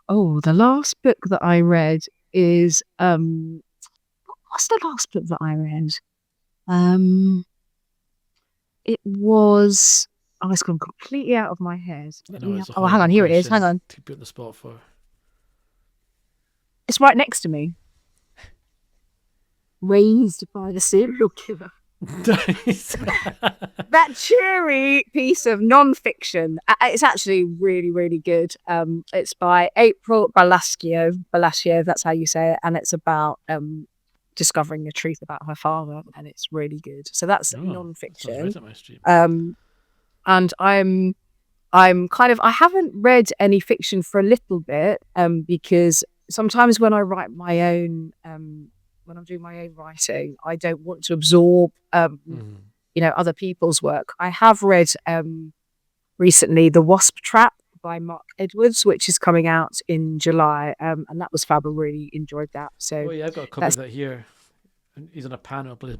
Oh, the last book that I read is what's the last book that I read? It was it's gone completely out of my head. Hang on, here it is. Hang on. To put the spot for. It's right next to me. Raised by the Serial Killer. That cheery piece of non-fiction. It's actually really, really good. It's by April Balasio, that's how you say it, and it's about discovering the truth about her father, and it's really good. So that's non-fiction. Right up my street. And I'm kind of, I haven't read any fiction for a little bit, because sometimes when I write my own, when I'm doing my own writing, I don't want to absorb, other people's work. I have read recently The Wasp Trap by Mark Edwards, which is coming out in July, and that was fab. I really enjoyed that. So Oh yeah, I've got a copy of that here. He's on a panel at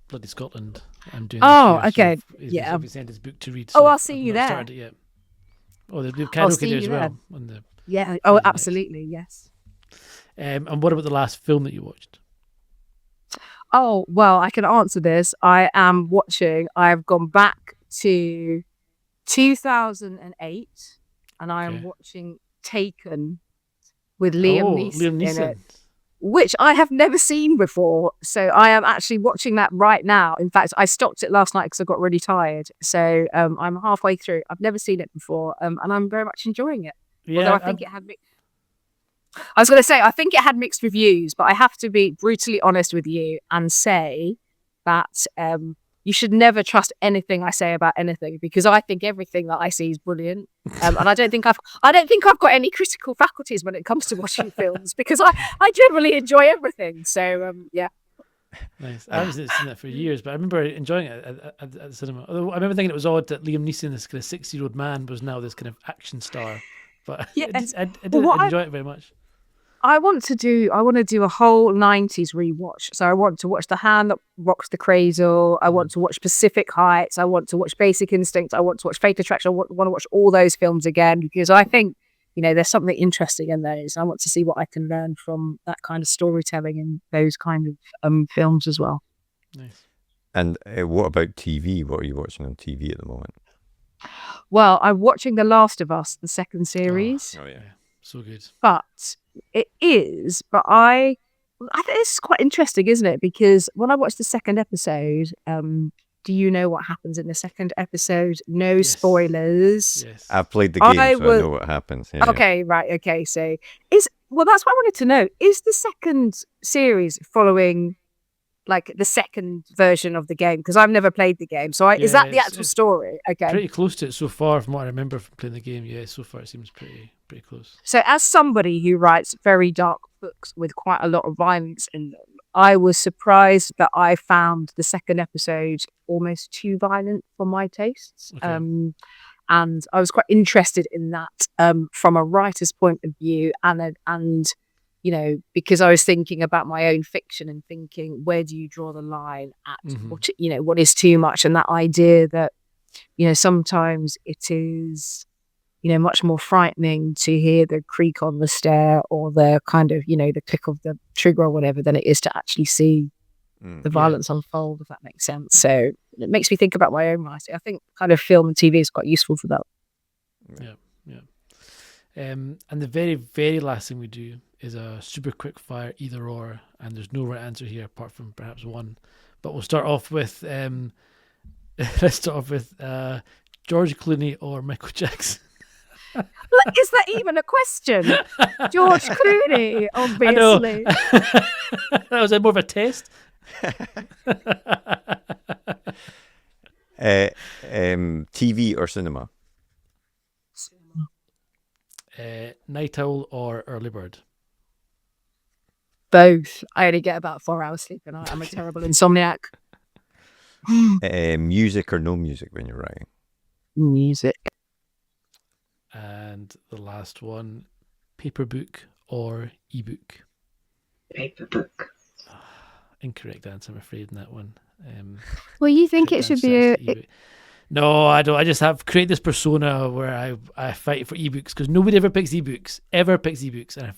bloody Scotland. I'm doing. Oh, this year, okay. so he's Yeah. sent his book to read. Oh, So I'll see I've you not there. started it yet. Oh, there's I'll karaoke see there as you well. On the, Yeah. on Oh, the night. absolutely. Yes. And what about the last film that you watched? Oh, well, I can answer this. I've gone back to 2008 and I am Okay. watching Taken with Liam Liam Neeson in it, Neeson. which I have never seen before. So I am actually watching that right now. In fact, I stopped it last night because I got really tired. So I'm halfway through. I've never seen it before, and I'm very much enjoying it. Yeah, Although I think I was going to say, I think it had mixed reviews, but I have to be brutally honest with you and say that you should never trust anything I say about anything, because I think everything that I see is brilliant, and I don't think I've got any critical faculties when it comes to watching films, because I generally enjoy everything. So yeah. Nice. I haven't seen that for years, but I remember enjoying it at the cinema. Although I remember thinking it was odd that Liam Neeson, this kind of 60-year-old man, was now this kind of action star. But Yes. I did Well, enjoy it very much. I want to do a whole 90s rewatch. So I want to watch The Hand That Rocks the Cradle. I want to watch Pacific Heights. I want to watch Basic Instinct. I want to watch Fate Attraction. I want to watch all those films again, because I think, there's something interesting in those. I want to see what I can learn from that kind of storytelling in those kind of films as well. Nice. And what about TV? What are you watching on TV at the moment? Well, I'm watching The Last of Us, the second series. Oh yeah. So good. But I think this is quite interesting, isn't it? Because when I watched the second episode, do you know what happens in the second episode? No Yes. spoilers. Yes. I've played the game, I so I will- know what happens. Yeah, Okay, right. Okay, so that's what I wanted to know. Is the second series following like the second version of the game? Because I've never played the game. So is Yeah, that the it's- actual it's story? Okay. Pretty close to it so far, from what I remember from playing the game. Yeah, so far it seems pretty close. So as somebody who writes very dark books with quite a lot of violence in them, I was surprised that I found the second episode almost too violent for my tastes. Okay. And I was quite interested in that from a writer's point of view, and because I was thinking about my own fiction and thinking, where do you draw the line at Mhm. what is too much, and that idea that sometimes it is much more frightening to hear the creak on the stair or the kind of the click of the trigger or whatever than it is to actually see the violence unfold, if that makes sense. So it makes me think about my own writing. I think kind of film and TV is quite useful for that. Yeah. And the very, very last thing we do is a super quick fire either or, and there's no right answer here apart from perhaps one. But we'll start off with let's start off with George Clooney or Michael Jackson. Is that even a question? George Clooney, I know. obviously. That was more of a test. TV or cinema? Night owl or early bird? Both. I only get about 4 hours sleep a night. I'm a terrible insomniac. Music or no music when you're writing? Music. And the last one, paper book or ebook? Paper book. Incorrect answer, I'm afraid, in that one. Well, you think Correct it should answer be is ebook. No, I don't. I just have created this persona where I fight for ebooks because nobody ever picks ebooks, and I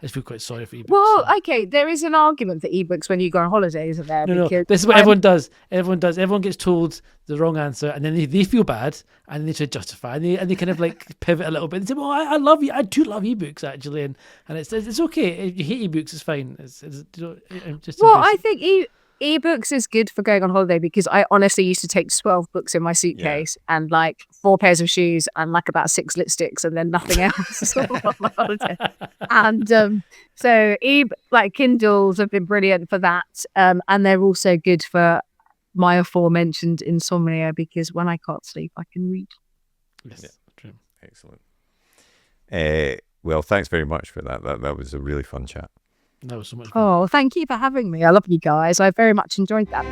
just feel quite sorry for ebooks. Well, so. okay, there is an argument for ebooks when you go on holiday, isn't there? No, this is what everyone does. Everyone gets told the wrong answer, and then they feel bad, and they try to justify, and they kind of like pivot a little bit and say, "Well, I love you. I do love ebooks actually," and it's okay. If you hate ebooks, it's fine. It's just Well, embrace I it. think ebooks is good for going on holiday because I honestly used to take 12 books in my suitcase and like 4 pairs of shoes and like about 6 lipsticks and then nothing else on my holiday. And so like Kindles have been brilliant for that, and they're also good for my aforementioned insomnia because when I can't sleep, I can read. Yes, Yeah. true. Excellent. Well, thanks very much for that. That was a really fun chat. That was so much fun. Oh, thank you for having me. I love you guys. I very much enjoyed that.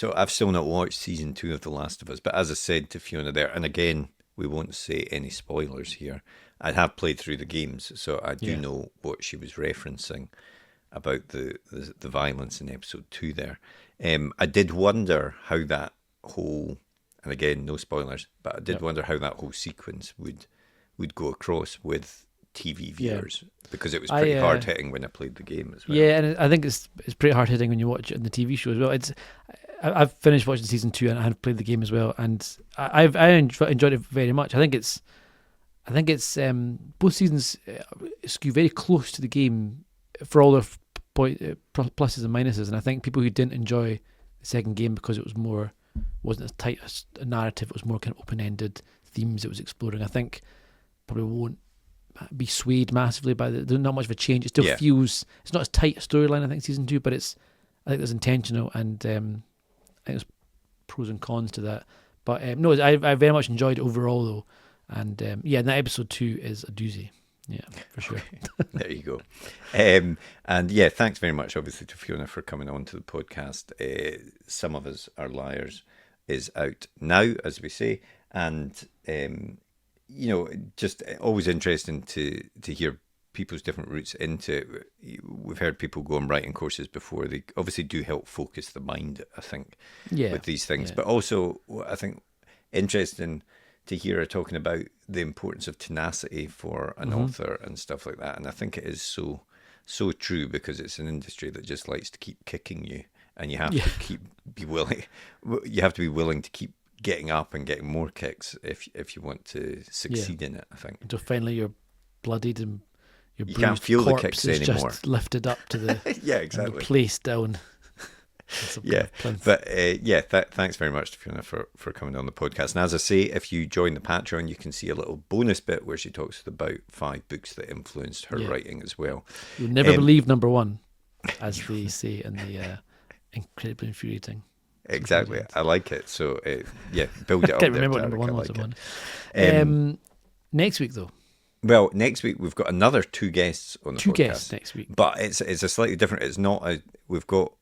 So I've still not watched season 2 of The Last of Us, but as I said to Fiona there, and again, we won't say any spoilers here. I have played through the games, so I do know what she was referencing about the violence in episode 2 there. I did wonder how that whole, and again, no spoilers, but I did wonder how that whole sequence would go across with TV viewers, because it was pretty hard hitting when I played the game as well. Yeah, and I think it's pretty hard hitting when you watch it in the TV show as well. I've finished watching season 2 and I have played the game as well, and I enjoyed it very much. I think it's both seasons skew very close to the game for all their pluses and minuses, and I think people who didn't enjoy the second game because it wasn't as tight a narrative, it was more kind of open-ended themes it was exploring, I think probably won't be swayed massively by there's not much of a change. It still feels, it's not as tight a storyline, I think, season 2, but I think it's intentional, and I think there's pros and cons to that. But no, I very much enjoyed it overall though, and and that episode 2 is a doozy. Yeah, for sure. There you go. And yeah, thanks very much, obviously, to Fiona for coming on to the podcast. Some of Us Are Liars is out now, as we say, and just always interesting to hear people's different routes into it. We've heard people go on writing courses before. They obviously do help focus the mind, I think, with these things. But also, I think, interesting to hear her talking about the importance of tenacity for an author and stuff like that. And I think it is so true, because it's an industry that just likes to keep kicking you, and you have to be willing to keep getting up and getting more kicks if you want to succeed in it, I think. Until finally you're bloodied and your you can't feel the kicks is anymore. Just lifted up to the exactly, and placed down. Thanks very much to Fiona for coming on the podcast. And as I say, if you join the Patreon, you can see a little bonus bit where she talks about 5 books that influenced her writing as well. You'll never believe number 1, as they say in the incredibly infuriating. Exactly, I like it. So build it up. I can't remember what number 1 was. Next week though. Well, next week we've got another 2 guests on the podcast. 2 guests next week, but it's a slightly different. It's not we've got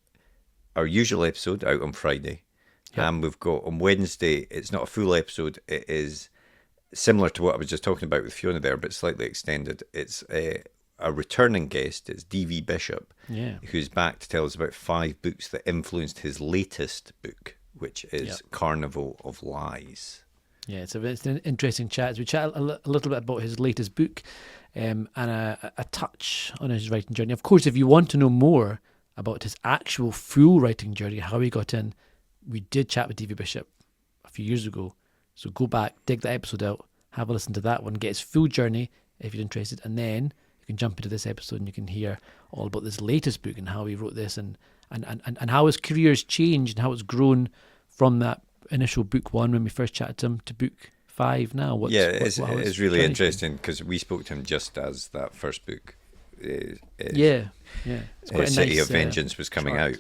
our usual episode out on Friday, and we've got on Wednesday. It's not a full episode. It is similar to what I was just talking about with Fiona there, but slightly extended. It's a returning guest. It's D.V. Bishop, who's back to tell us about 5 books that influenced his latest book, which is Carnival of Lies. Yeah, it's an interesting chat. As we chat a little bit about his latest book, and a touch on his writing journey. Of course, if you want to know more about his actual full writing journey, how he got in, we did chat with D.V. Bishop a few years ago. So go back, dig that episode out, have a listen to that one, get his full journey if you're interested, and then you can jump into this episode and you can hear all about this latest book and how he wrote this, and how his career has changed and how it's grown from that initial book 1 when we first chatted to him to book 5 now. It's really interesting, because we spoke to him just as that first book. It's quite City of Vengeance was coming out.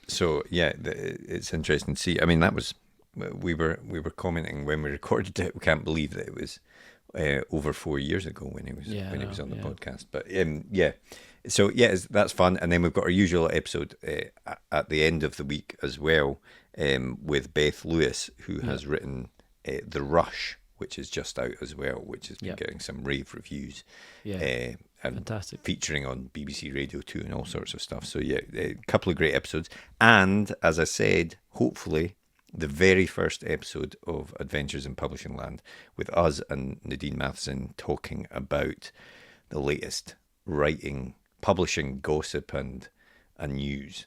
So it's interesting to see. I mean, that was we were commenting when we recorded it. We can't believe that it was over 4 years ago when he was on the podcast. But so that's fun. And then we've got our usual episode at the end of the week as well, with Beth Lewis, who has written The Rush, which is just out as well, which has been getting some rave reviews. And fantastic, featuring on BBC Radio 2 and all sorts of stuff. So a couple of great episodes. And as I said, hopefully the very first episode of Adventures in Publishing Land, with us and Nadine Matheson talking about the latest writing, publishing, gossip and news.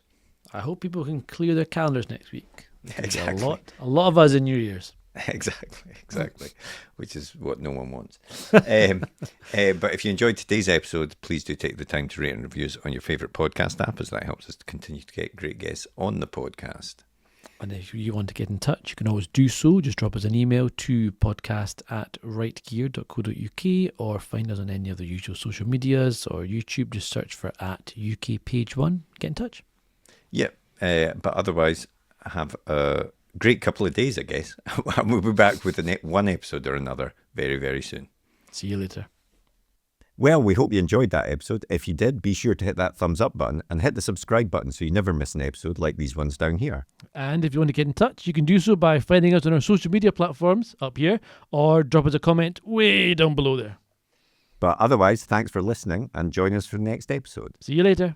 I hope people can clear their calendars next week. Exactly. A lot of us in New Year's. Exactly, which is what no one wants. But if you enjoyed today's episode, please do take the time to rate and reviews on your favourite podcast app, as that helps us to continue to get great guests on the podcast. And if you want to get in touch, you can always do so. Just drop us an email to podcast@writegear.co.uk, or find us on any of the usual social medias or YouTube. Just search for @UKPage1. Get in touch. But otherwise, have a great couple of days, I guess. We'll be back with one episode or another very, very soon. See you later. Well, we hope you enjoyed that episode. If you did, be sure to hit that thumbs up button and hit the subscribe button so you never miss an episode like these ones down here. And if you want to get in touch, you can do so by finding us on our social media platforms up here, or drop us a comment way down below there. But otherwise, thanks for listening and join us for the next episode. See you later.